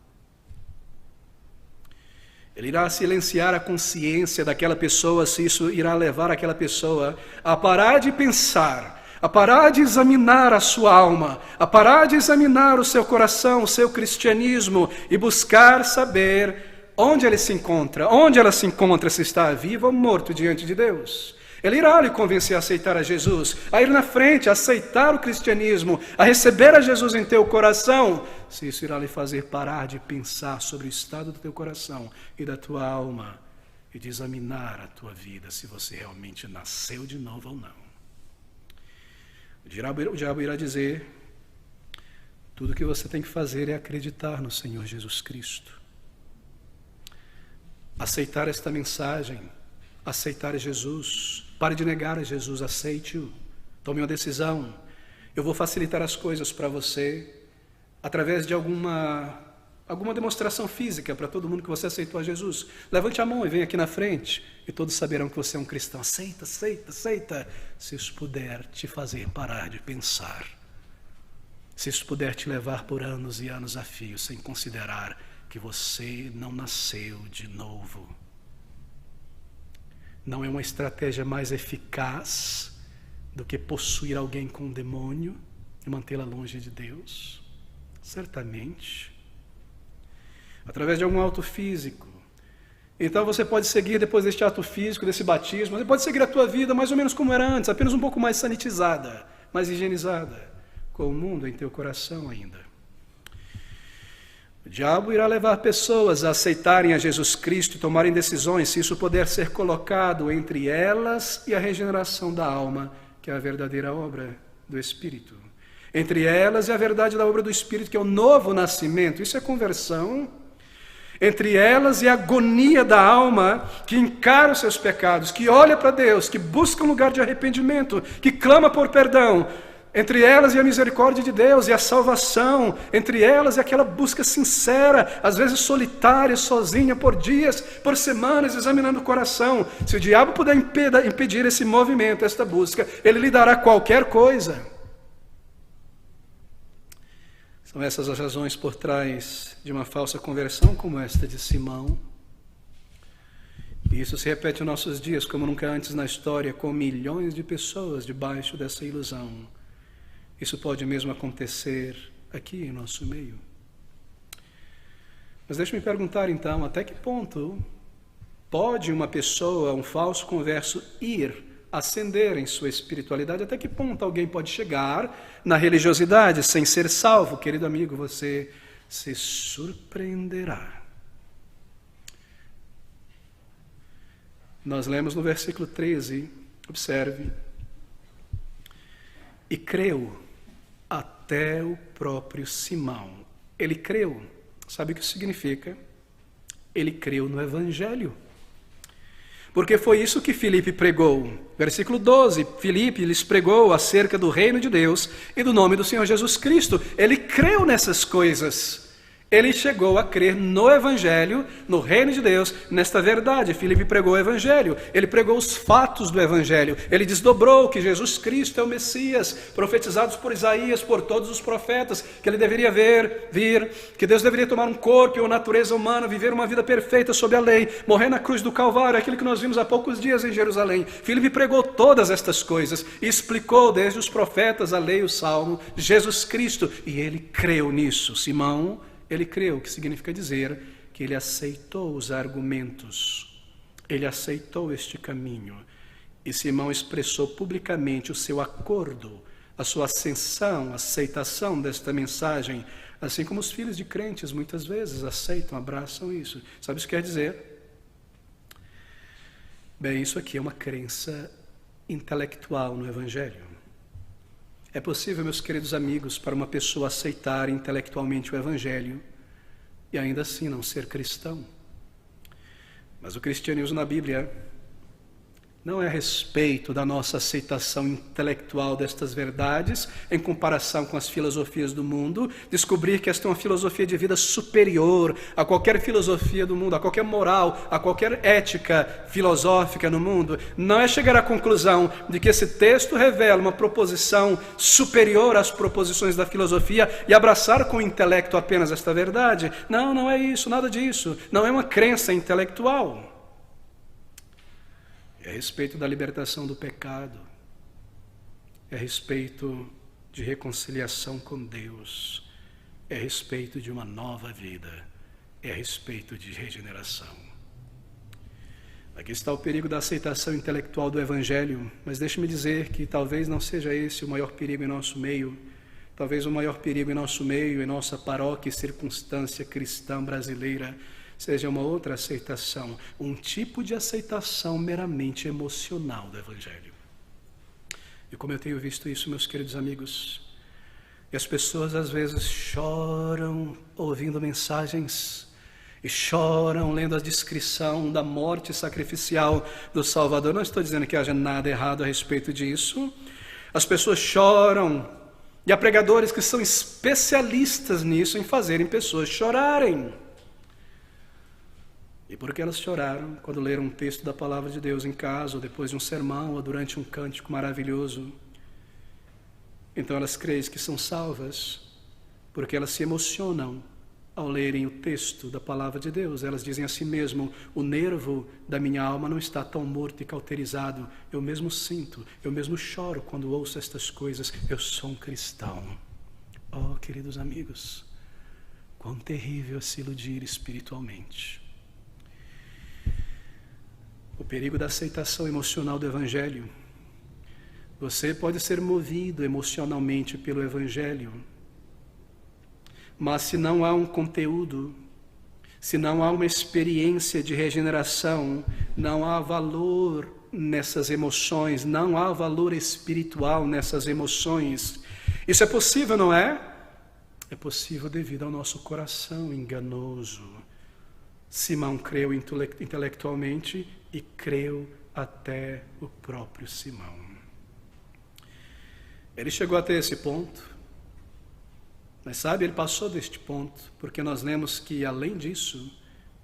Ele irá silenciar a consciência daquela pessoa, se isso irá levar aquela pessoa a parar de pensar, a parar de examinar a sua alma, a parar de examinar o seu coração, o seu cristianismo e buscar saber onde ele se encontra, onde ela se encontra, se está vivo ou morto diante de Deus. Ele irá lhe convencer a aceitar a Jesus, a ir na frente, a aceitar o cristianismo, a receber a Jesus em teu coração, se isso irá lhe fazer parar de pensar sobre o estado do teu coração e da tua alma e de examinar a tua vida, se você realmente nasceu de novo ou não. O diabo irá dizer: tudo o que você tem que fazer é acreditar no Senhor Jesus Cristo. Aceitar esta mensagem, aceitar Jesus. Pare de negar a Jesus, aceite-o. Tome uma decisão. Eu vou facilitar as coisas para você através de alguma demonstração física para todo mundo que você aceitou a Jesus. Levante a mão e venha aqui na frente e todos saberão que você é um cristão. Aceita, aceita, aceita. Se isso puder te fazer parar de pensar, se isso puder te levar por anos e anos a fio sem considerar que você não nasceu de novo. Não é uma estratégia mais eficaz do que possuir alguém com um demônio e mantê-la longe de Deus? Certamente. Através de algum ato físico. Então você pode seguir depois deste ato físico, desse batismo, você pode seguir a tua vida mais ou menos como era antes, apenas um pouco mais sanitizada, mais higienizada, com o mundo em teu coração ainda. O diabo irá levar pessoas a aceitarem a Jesus Cristo e tomarem decisões, se isso puder ser colocado entre elas e a regeneração da alma, que é a verdadeira obra do Espírito. Entre elas e a verdade da obra do Espírito, que é o novo nascimento. Isso é conversão. Entre elas e a agonia da alma, que encara os seus pecados, que olha para Deus, que busca um lugar de arrependimento, que clama por perdão. Entre elas e a misericórdia de Deus e a salvação. Entre elas e aquela busca sincera, às vezes solitária, sozinha, por dias, por semanas, examinando o coração. Se o diabo puder impedir esse movimento, esta busca, ele lhe dará qualquer coisa. São essas as razões por trás de uma falsa conversão como esta de Simão. E isso se repete em nossos dias como nunca antes na história, com milhões de pessoas debaixo dessa ilusão. Isso pode mesmo acontecer aqui em nosso meio. Mas deixe-me perguntar então, até que ponto pode uma pessoa, um falso converso, ascender em sua espiritualidade? Até que ponto alguém pode chegar na religiosidade sem ser salvo? Querido amigo, você se surpreenderá. Nós lemos no versículo 13, observe: e creu até o próprio Simão. Ele creu. Sabe o que isso significa? Ele creu no Evangelho. Porque foi isso que Filipe pregou. Versículo 12, Filipe lhes pregou acerca do reino de Deus e do nome do Senhor Jesus Cristo. Ele creu nessas coisas. Ele chegou a crer no Evangelho, no reino de Deus, nesta verdade. Filipe pregou o Evangelho, ele pregou os fatos do Evangelho, ele desdobrou que Jesus Cristo é o Messias, profetizados por Isaías, por todos os profetas, que ele deveria vir, que Deus deveria tomar um corpo e uma natureza humana, viver uma vida perfeita sob a lei, morrer na cruz do Calvário, aquilo que nós vimos há poucos dias em Jerusalém. Filipe pregou todas estas coisas e explicou desde os profetas, a lei, o Salmo, Jesus Cristo, e ele creu nisso. Simão Ele creu, que significa dizer que ele aceitou os argumentos, ele aceitou este caminho. E Simão expressou publicamente o seu acordo, a sua ascensão, aceitação desta mensagem, assim como os filhos de crentes muitas vezes aceitam, abraçam isso. Sabe o que isso quer dizer? Bem, isso aqui é uma crença intelectual no Evangelho. É possível, meus queridos amigos, para uma pessoa aceitar intelectualmente o Evangelho e ainda assim não ser cristão. Mas o cristianismo na Bíblia não é a respeito da nossa aceitação intelectual destas verdades, em comparação com as filosofias do mundo, descobrir que esta é uma filosofia de vida superior a qualquer filosofia do mundo, a qualquer moral, a qualquer ética filosófica no mundo. Não é chegar à conclusão de que esse texto revela uma proposição superior às proposições da filosofia e abraçar com o intelecto apenas esta verdade. Não, não é isso, nada disso. Não é uma crença intelectual. É a respeito da libertação do pecado, é a respeito de reconciliação com Deus, é a respeito de uma nova vida, é a respeito de regeneração. Aqui está o perigo da aceitação intelectual do Evangelho, mas deixe-me dizer que talvez não seja esse o maior perigo em nosso meio. Talvez o maior perigo em nosso meio, em nossa paróquia e circunstância cristã brasileira, seja uma outra aceitação, um tipo de aceitação meramente emocional do Evangelho. E como eu tenho visto isso, meus queridos amigos, e as pessoas às vezes choram ouvindo mensagens, e choram lendo a descrição da morte sacrificial do Salvador. Não estou dizendo que haja nada errado a respeito disso. As pessoas choram, e há pregadores que são especialistas nisso, em fazerem pessoas chorarem. E porque elas choraram quando leram um texto da palavra de Deus em casa, ou depois de um sermão, ou durante um cântico maravilhoso, então elas creem que são salvas, porque elas se emocionam ao lerem o texto da palavra de Deus. Elas dizem a si mesmo: o nervo da minha alma não está tão morto e cauterizado, eu mesmo sinto, eu mesmo choro quando ouço estas coisas, eu sou um cristão. Oh, queridos amigos, quão terrível é se iludir espiritualmente. O perigo da aceitação emocional do Evangelho. Você pode ser movido emocionalmente pelo Evangelho, mas se não há um conteúdo, se não há uma experiência de regeneração, não há valor nessas emoções, não há valor espiritual nessas emoções. Isso é possível, não é? É possível devido ao nosso coração enganoso. Simão creu intelectualmente e creu até o próprio Simão. Ele chegou até esse ponto, mas sabe, ele passou deste ponto, porque nós lemos que, além disso,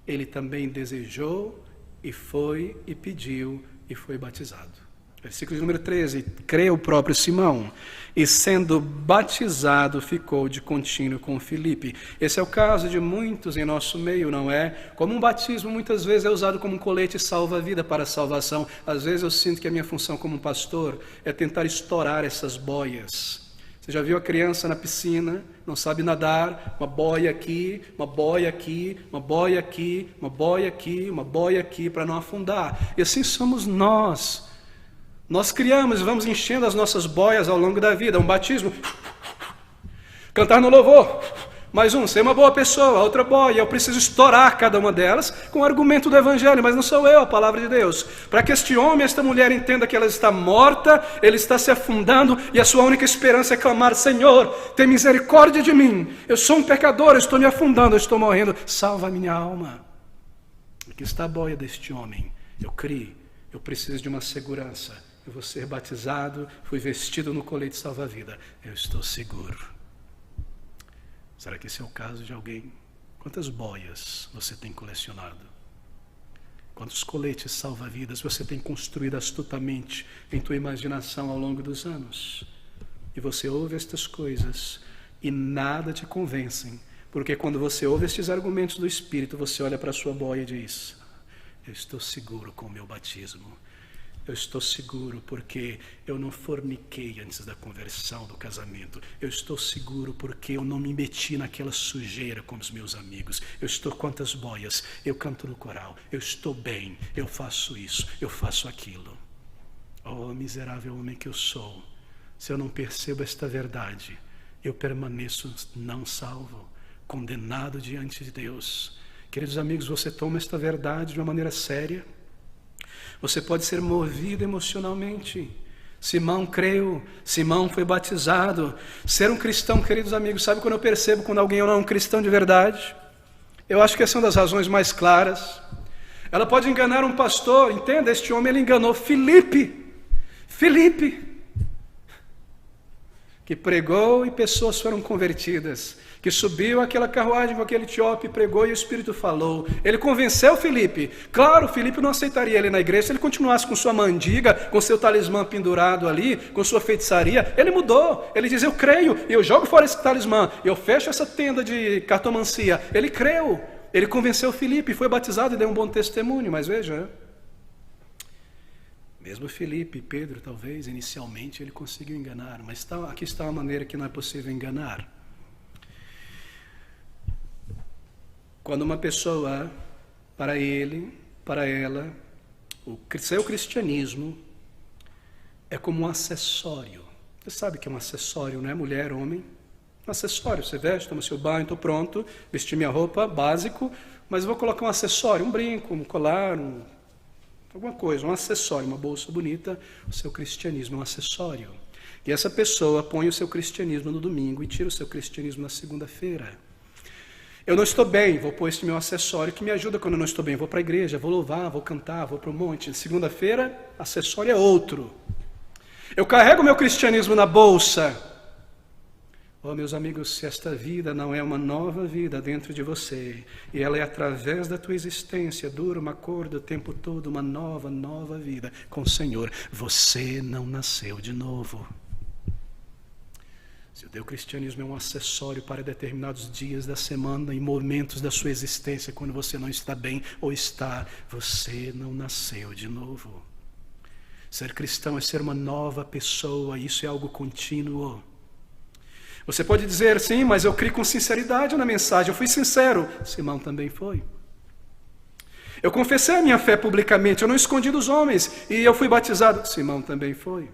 ele também desejou e foi e pediu e foi batizado. Versículo número 13, creu o próprio Simão, e sendo batizado ficou de contínuo com Filipe. Esse é o caso de muitos em nosso meio, não é? Como um batismo muitas vezes é usado como um colete salva-vida para a salvação. Às vezes eu sinto que a minha função como pastor é tentar estourar essas boias. Você já viu a criança na piscina, não sabe nadar, uma boia aqui, uma boia aqui, uma boia aqui, uma boia aqui, uma boia aqui, para não afundar. E assim somos nós. Nós criamos e vamos enchendo as nossas boias ao longo da vida. Um batismo, cantar no louvor, mais um, ser uma boa pessoa, outra boia. Eu preciso estourar cada uma delas com o argumento do Evangelho, mas não sou eu, a palavra de Deus. Para que este homem, esta mulher entenda que ela está morta, ele está se afundando e a sua única esperança é clamar: Senhor, tem misericórdia de mim. Eu sou um pecador, eu estou me afundando, eu estou morrendo. Salva a minha alma. Aqui está a boia deste homem. Eu criei, eu preciso de uma segurança. Eu vou ser batizado, fui vestido no colete salva-vida. Eu estou seguro. Será que esse é o caso de alguém? Quantas boias você tem colecionado? Quantos coletes salva-vidas você tem construído astutamente em tua imaginação ao longo dos anos? E você ouve estas coisas e nada te convencem, porque quando você ouve estes argumentos do Espírito, você olha para a sua boia e diz: eu estou seguro com o meu batismo. Eu estou seguro porque eu não forniquei antes da conversão, do casamento. Eu estou seguro porque eu não me meti naquela sujeira com os meus amigos. Eu estou quantas boias, eu canto no coral. Eu estou bem, eu faço isso, eu faço aquilo. Oh, miserável homem que eu sou, se eu não percebo esta verdade, eu permaneço não salvo, condenado diante de Deus. Queridos amigos, você toma esta verdade de uma maneira séria. Você pode ser movido emocionalmente. Simão creu, Simão foi batizado. Ser um cristão, queridos amigos, sabe quando eu percebo quando alguém não é um cristão de verdade? Eu acho que essa é uma das razões mais claras. Ela pode enganar um pastor, entenda, este homem ele enganou Filipe, que pregou e pessoas foram convertidas, que subiu aquela carruagem com aquele etíope, pregou e o Espírito falou. Ele convenceu Filipe. Claro, Filipe não aceitaria ele na igreja se ele continuasse com sua mandiga, com seu talismã pendurado ali, com sua feitiçaria. Ele mudou, ele diz, eu creio, eu jogo fora esse talismã, eu fecho essa tenda de cartomancia. Ele creu, ele convenceu Filipe, foi batizado e deu um bom testemunho, mas veja, mesmo Filipe, Pedro, talvez, inicialmente ele conseguiu enganar, mas aqui está uma maneira que não é possível enganar. Quando uma pessoa, para ele, para ela, o seu cristianismo é como um acessório. Você sabe que é um acessório, não é? Mulher, homem. Um acessório, você veste, toma seu banho, estou pronto, vesti minha roupa, básico, mas eu vou colocar um acessório, um brinco, um colar, alguma coisa, um acessório, uma bolsa bonita. O seu cristianismo é um acessório. E essa pessoa põe o seu cristianismo no domingo e tira o seu cristianismo na segunda-feira. Eu não estou bem, vou pôr esse meu acessório que me ajuda quando eu não estou bem. Vou para a igreja, vou louvar, vou cantar, vou para o monte. Segunda-feira, acessório é outro. Eu carrego meu cristianismo na bolsa. Oh, meus amigos, se esta vida não é uma nova vida dentro de você, e ela é através da tua existência, dura uma corda o tempo todo, uma nova vida com o Senhor, você não nasceu de novo. Se o teu cristianismo é um acessório para determinados dias da semana e momentos da sua existência, quando você não está bem ou está, você não nasceu de novo. Ser cristão é ser uma nova pessoa, isso é algo contínuo. Você pode dizer, sim, mas eu criei com sinceridade na mensagem, eu fui sincero. Simão também foi. Eu confessei a minha fé publicamente, eu não escondi dos homens, e eu fui batizado. Simão também foi.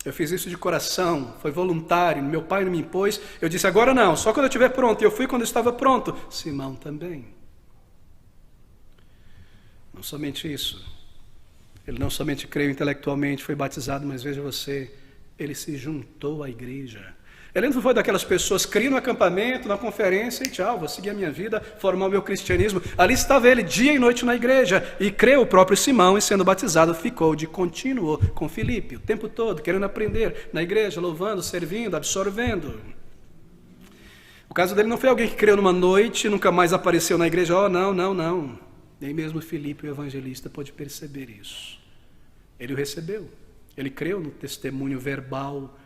Eu fiz isso de coração, foi voluntário, meu pai não me impôs. Eu disse, agora não, só quando eu estiver pronto. E eu fui quando eu estava pronto. Simão também. Não somente isso. Ele não somente creu intelectualmente, foi batizado, mas veja você, ele se juntou à igreja. Ele não foi daquelas pessoas, cria no acampamento, na conferência e tchau, vou seguir a minha vida, formar o meu cristianismo. Ali estava ele dia e noite na igreja, e creu o próprio Simão, e sendo batizado ficou de contínuo com Filipe, o tempo todo, querendo aprender na igreja, louvando, servindo, absorvendo. O caso dele não foi alguém que creu numa noite e nunca mais apareceu na igreja. Oh, não. Nem mesmo Filipe, o evangelista, pôde perceber isso. Ele o recebeu, ele creu no testemunho verbal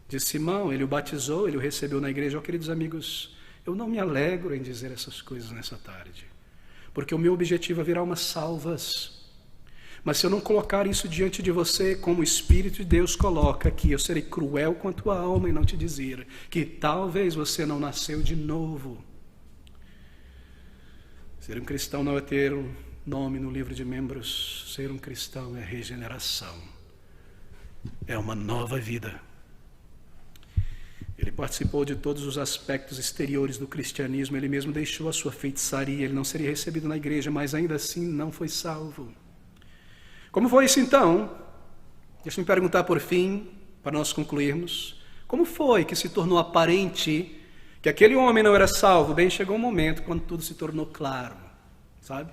de Simão, ele o batizou, ele o recebeu na igreja. Oh, queridos amigos, eu não me alegro em dizer essas coisas nessa tarde, porque o meu objetivo é virar umas salvas. Mas se eu não colocar isso diante de você, como o Espírito de Deus coloca aqui, eu serei cruel com a tua alma e não te dizer que talvez você não nasceu de novo. Ser um cristão não é ter um nome no livro de membros, ser um cristão é regeneração, é uma nova vida. Ele participou de todos os aspectos exteriores do cristianismo, ele mesmo deixou a sua feitiçaria, ele não seria recebido na igreja, mas ainda assim não foi salvo. Como foi isso então? Deixa-me perguntar por fim, para nós concluirmos, como foi que se tornou aparente que aquele homem não era salvo? Bem, chegou um momento quando tudo se tornou claro, sabe?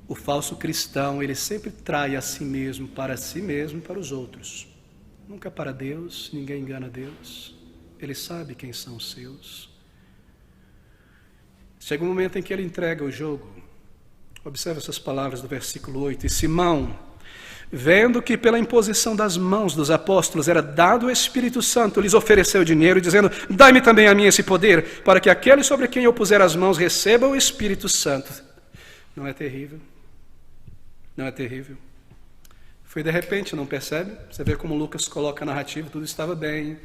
O falso cristão, ele sempre trai a si mesmo para os outros. Nunca para Deus, ninguém engana Deus. Ele sabe quem são os seus. Chega um momento em que ele entrega o jogo. Observe essas palavras do versículo 8. E Simão, vendo que pela imposição das mãos dos apóstolos era dado o Espírito Santo, lhes ofereceu dinheiro, dizendo, dai-me também a mim esse poder, para que aquele sobre quem eu puser as mãos receba o Espírito Santo. Não é terrível? Não é terrível? Foi de repente, não percebe? Você vê como Lucas coloca a narrativa, tudo estava bem,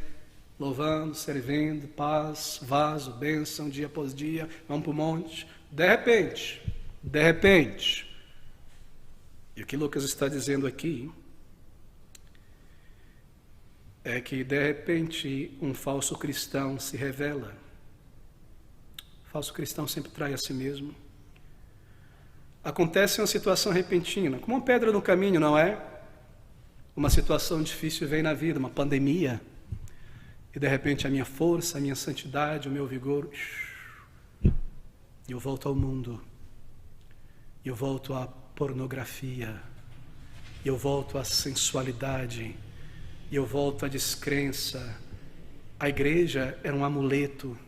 louvando, servindo, paz, vaso, bênção, dia após dia, vamos para o monte. De repente, e o que Lucas está dizendo aqui é que de repente um falso cristão se revela. O falso cristão sempre trai a si mesmo. Acontece uma situação repentina, como uma pedra no caminho, não é? Uma situação difícil vem na vida, uma pandemia, e de repente a minha força, a minha santidade, o meu vigor, e eu volto ao mundo, e eu volto à pornografia, e eu volto à sensualidade, e eu volto à descrença. A igreja era um amuleto.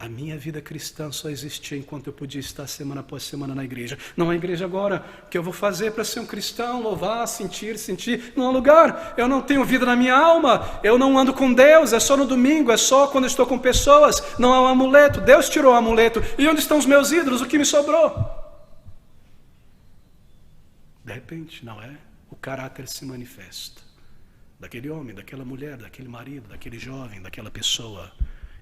A minha vida cristã só existia enquanto eu podia estar semana após semana na igreja. Não é igreja agora. O que eu vou fazer para ser um cristão? Louvar, sentir. Não há lugar. Eu não tenho vida na minha alma. Eu não ando com Deus. É só no domingo. É só quando eu estou com pessoas. Não há um amuleto. Deus tirou o amuleto. E onde estão os meus ídolos? O que me sobrou? De repente, não é? O caráter se manifesta. Daquele homem, daquela mulher, daquele marido, daquele jovem, daquela pessoa.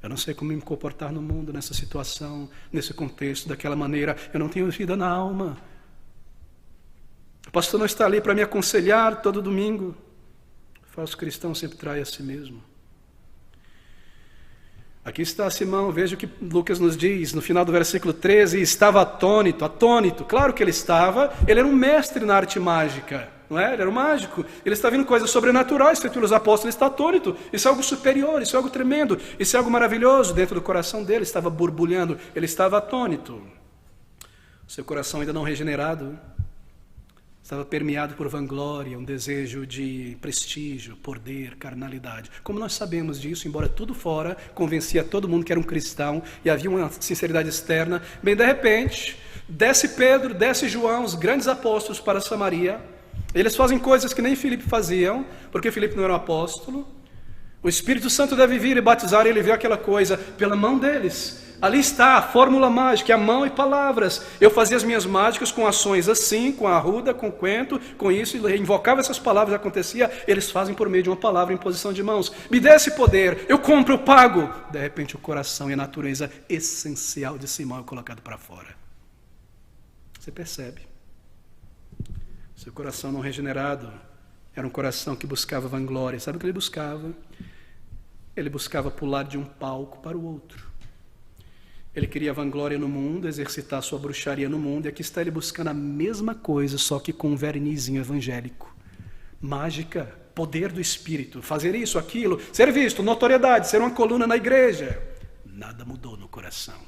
Eu não sei como me comportar no mundo, nessa situação, nesse contexto, daquela maneira. Eu não tenho vida na alma. O pastor não está ali para me aconselhar todo domingo. O falso cristão sempre trai a si mesmo. Aqui está Simão, veja o que Lucas nos diz, no final do versículo 13, estava atônito. Claro que ele estava, ele era um mestre na arte mágica. Não é? Ele era um mágico, ele está vendo coisas sobrenaturais feitas pelos apóstolos, ele está atônito. Isso é algo superior, isso é algo tremendo, isso é algo maravilhoso. Dentro do coração dele estava borbulhando, ele estava atônito. Seu coração ainda não regenerado, estava permeado por vanglória, um desejo de prestígio, poder, carnalidade. Como nós sabemos disso, embora tudo fora convencia todo mundo que era um cristão e havia uma sinceridade externa, bem, de repente, desce Pedro, desce João, os grandes apóstolos para Samaria. Eles fazem coisas que nem Filipe faziam, porque Filipe não era um apóstolo. O Espírito Santo deve vir e batizar, e ele vê aquela coisa pela mão deles. Ali está a fórmula mágica, a mão e palavras. Eu fazia as minhas mágicas com ações assim, com a arruda, com o quento, com isso, e invocava essas palavras, acontecia. Eles fazem por meio de uma palavra em posição de mãos. Me dê esse poder, eu compro, eu pago. De repente o coração e a natureza essencial de Simão é colocado para fora. Você percebe? Seu coração não regenerado era um coração que buscava vanglória. Sabe o que ele buscava? Ele buscava pular de um palco para o outro. Ele queria vanglória no mundo, exercitar sua bruxaria no mundo, e aqui está ele buscando a mesma coisa, só que com um vernizinho evangélico. Mágica, poder do Espírito, fazer isso, aquilo, ser visto, notoriedade, ser uma coluna na igreja. Nada mudou no coração.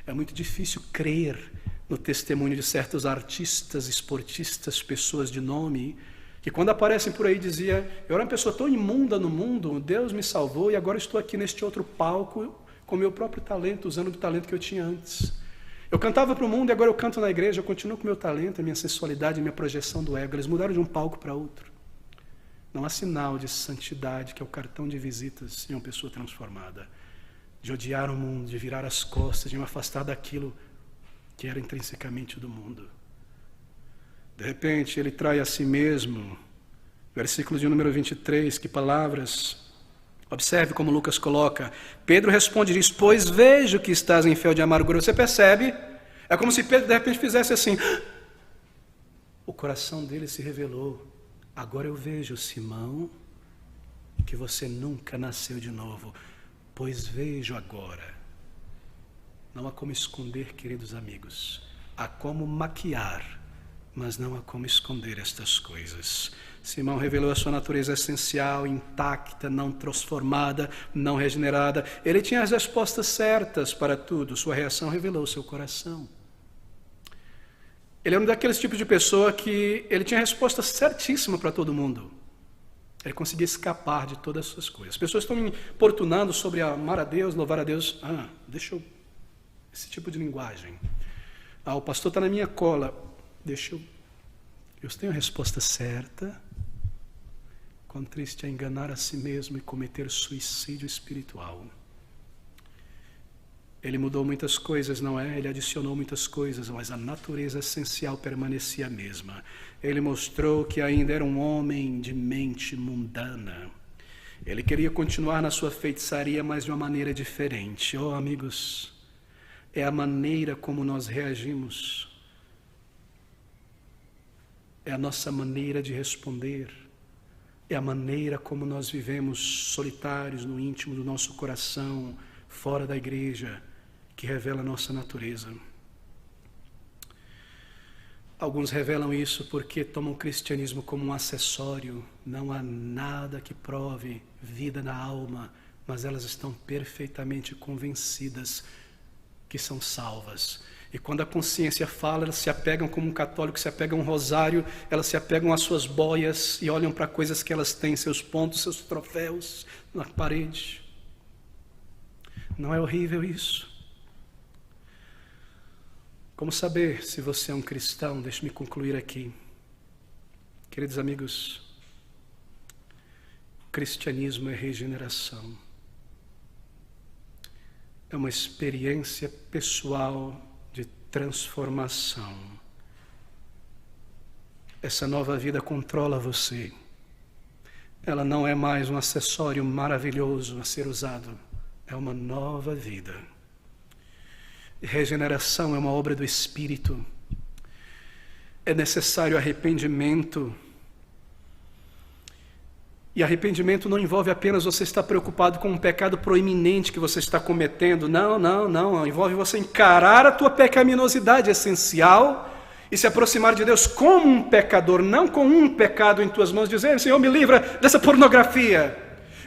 É muito difícil crer no testemunho de certos artistas, esportistas, pessoas de nome, que quando aparecem por aí dizia: eu era uma pessoa tão imunda no mundo, Deus me salvou e agora estou aqui neste outro palco com meu próprio talento, usando o talento que eu tinha antes. Eu cantava para o mundo e agora eu canto na igreja, eu continuo com o meu talento, a minha sensualidade, a minha projeção do ego. Eles mudaram de um palco para outro. Não há sinal de santidade, que é o cartão de visitas de uma pessoa transformada. De odiar o mundo, de virar as costas, de me afastar daquilo que era intrinsecamente do mundo. De repente, ele trai a si mesmo. Versículo de número 23, que palavras. Observe como Lucas coloca. Pedro responde e diz: pois vejo que estás em fel de amargura. Você percebe? É como se Pedro de repente fizesse assim. O coração dele se revelou. Agora eu vejo, Simão, que você nunca nasceu de novo. Pois vejo agora. Não há como esconder, queridos amigos. Há como maquiar, mas não há como esconder estas coisas. Simão revelou a sua natureza essencial, intacta, não transformada, não regenerada. Ele tinha as respostas certas para tudo. Sua reação revelou o seu coração. Ele era um daqueles tipos de pessoa que ele tinha a resposta certíssima para todo mundo. Ele conseguia escapar de todas essas coisas. As pessoas estão me importunando sobre amar a Deus, louvar a Deus. Deixa eu... Esse tipo de linguagem. O pastor está na minha cola. Eu tenho a resposta certa. Quão triste é enganar a si mesmo e cometer suicídio espiritual. Ele mudou muitas coisas, não é? Ele adicionou muitas coisas, mas a natureza essencial permanecia a mesma. Ele mostrou que ainda era um homem de mente mundana. Ele queria continuar na sua feitiçaria, mas de uma maneira diferente. Oh, amigos, é a maneira como nós reagimos. É a nossa maneira de responder. É a maneira como nós vivemos solitários no íntimo do nosso coração, fora da igreja, que revela a nossa natureza. Alguns revelam isso porque tomam o cristianismo como um acessório. Não há nada que prove vida na alma, mas elas estão perfeitamente convencidas que são salvas. E quando a consciência fala, elas se apegam como um católico se apega a um rosário, elas se apegam às suas boias e olham para coisas que elas têm, seus pontos, seus troféus na parede. Não é horrível isso? Como saber se você é um cristão? Deixe-me concluir aqui. Queridos amigos, o cristianismo é regeneração. É uma experiência pessoal de transformação. Essa nova vida controla você. Ela não é mais um acessório maravilhoso a ser usado. É uma nova vida. Regeneração é uma obra do Espírito. É necessário arrependimento. E arrependimento não envolve apenas você estar preocupado com um pecado proeminente que você está cometendo. Não. Envolve você encarar a tua pecaminosidade essencial e se aproximar de Deus como um pecador, não com um pecado em tuas mãos, dizer: Senhor, me livra dessa pornografia,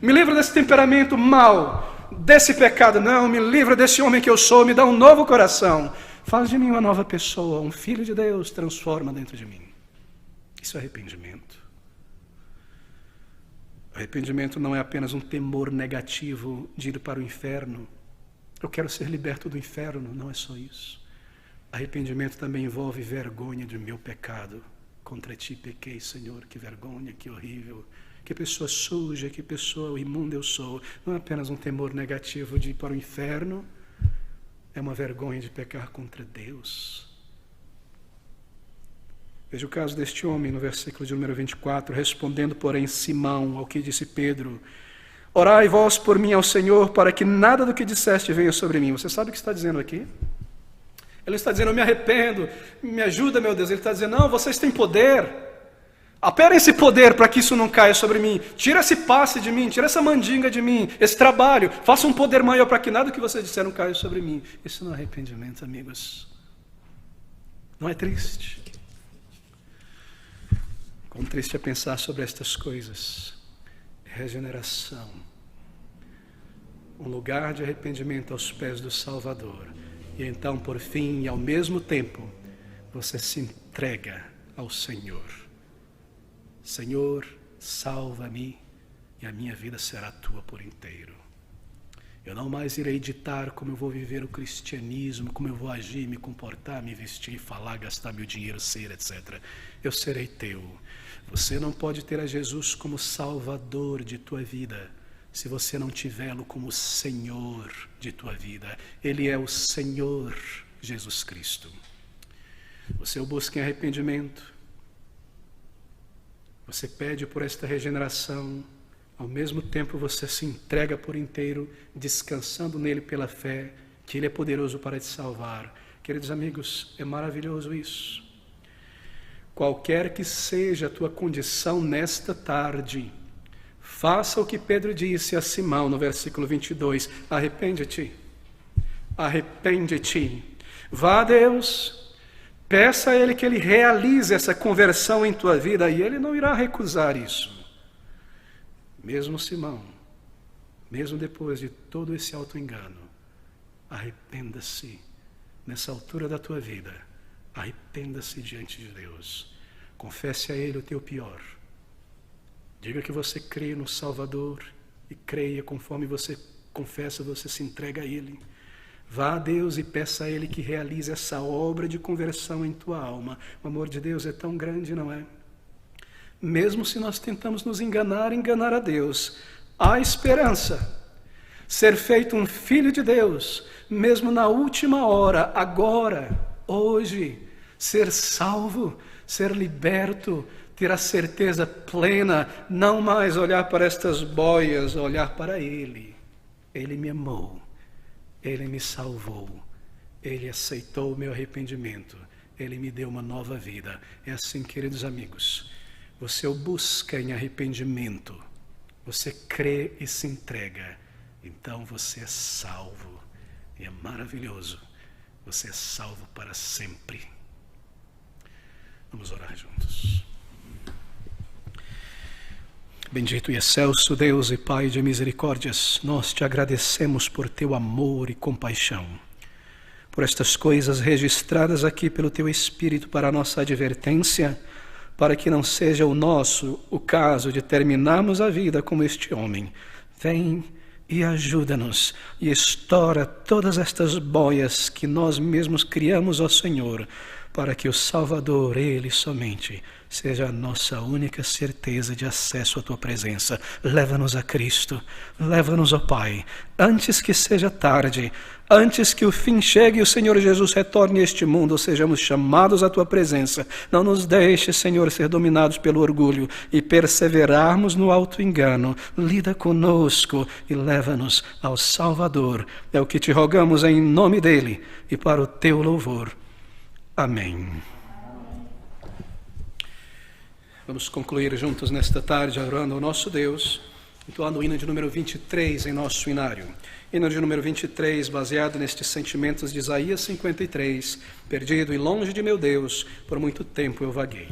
me livra desse temperamento mau, desse pecado. Não, me livra desse homem que eu sou, me dá um novo coração. Faz de mim uma nova pessoa, um filho de Deus, transforma dentro de mim. Isso é arrependimento. Arrependimento não é apenas um temor negativo de ir para o inferno. Eu quero ser liberto do inferno, não é só isso. Arrependimento também envolve vergonha de meu pecado. Contra ti pequei, Senhor, que vergonha, que horrível. Que pessoa suja, que pessoa imunda eu sou. Não é apenas um temor negativo de ir para o inferno, é uma vergonha de pecar contra Deus. Veja o caso deste homem no versículo de número 24, respondendo, porém, Simão ao que disse Pedro: orai vós por mim ao Senhor, para que nada do que disseste venha sobre mim. Você sabe o que está dizendo aqui? Ele está dizendo: eu me arrependo, me ajuda, meu Deus. Ele está dizendo: não, vocês têm poder. Opera esse poder para que isso não caia sobre mim. Tira esse passe de mim, tira essa mandinga de mim, esse trabalho. Faça um poder maior para que nada do que vocês disseram caia sobre mim. Isso não é arrependimento, amigos. Não é triste? Quão triste é pensar sobre estas coisas. Regeneração. Um lugar de arrependimento aos pés do Salvador. E então, por fim, e ao mesmo tempo, você se entrega ao Senhor. Senhor, salva-me e a minha vida será tua por inteiro. Eu não mais irei ditar como eu vou viver o cristianismo, como eu vou agir, me comportar, me vestir, falar, gastar meu dinheiro, ser, etc. Eu serei teu. Você não pode ter a Jesus como Salvador de tua vida se você não tivê-lo como Senhor de tua vida. Ele é o Senhor Jesus Cristo. Você o busca em arrependimento. Você pede por esta regeneração. Ao mesmo tempo você se entrega por inteiro, descansando nele pela fé, que ele é poderoso para te salvar. Queridos amigos, é maravilhoso isso. Qualquer que seja a tua condição nesta tarde, faça o que Pedro disse a Simão no versículo 22. Arrepende-te. Arrepende-te. Vá a Deus. Peça a Ele que Ele realize essa conversão em tua vida e Ele não irá recusar isso. Mesmo Simão, mesmo depois de todo esse auto-engano, arrependa-se nessa altura da tua vida. Arrependa-se diante de Deus. Confesse a Ele o teu pior. Diga que você crê no Salvador e creia conforme você confessa, você se entrega a Ele. Vá a Deus e peça a Ele que realize essa obra de conversão em tua alma. O amor de Deus é tão grande, não é? Mesmo se nós tentamos nos enganar a Deus, há esperança. ser feito um filho de Deus, mesmo na última hora, agora, hoje, ser salvo, ser liberto, ter a certeza plena, não mais olhar para estas boias, olhar para Ele. Ele me amou, Ele me salvou, Ele aceitou o meu arrependimento, Ele me deu uma nova vida. É assim, queridos amigos, você o busca em arrependimento, você crê e se entrega, então você é salvo. E é maravilhoso, você é salvo para sempre. Vamos orar juntos. Bendito e excelso Deus e Pai de misericórdias, nós te agradecemos por teu amor e compaixão, por estas coisas registradas aqui pelo teu Espírito para a nossa advertência, para que não seja o caso de terminarmos a vida como este homem. Vem e ajuda-nos e estoura todas estas boias que nós mesmos criamos, ó Senhor, para que o Salvador, Ele somente, seja a nossa única certeza de acesso à Tua presença. Leva-nos a Cristo, leva-nos, ó Pai, antes que seja tarde, antes que o fim chegue e o Senhor Jesus retorne a este mundo, sejamos chamados à Tua presença. Não nos deixe, Senhor, ser dominados pelo orgulho e perseverarmos no auto-engano. Lida conosco e leva-nos ao Salvador. É o que te rogamos em nome dEle e para o Teu louvor. Amém. Vamos concluir juntos nesta tarde, orando ao nosso Deus, entoando o hino de número 23 em nosso inário. Hino de número 23, baseado nestes sentimentos de Isaías 53, perdido e longe de meu Deus, por muito tempo eu vaguei.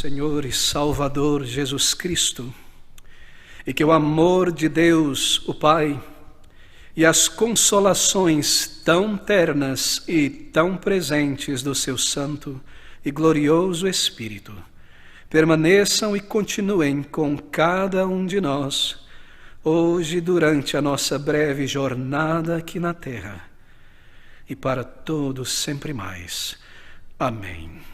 Senhor e Salvador Jesus Cristo, e que o amor de Deus, o Pai, e as consolações tão ternas e tão presentes do seu Santo e glorioso Espírito permaneçam e continuem com cada um de nós, hoje durante a nossa breve jornada aqui na terra, e para todos sempre mais. Amém.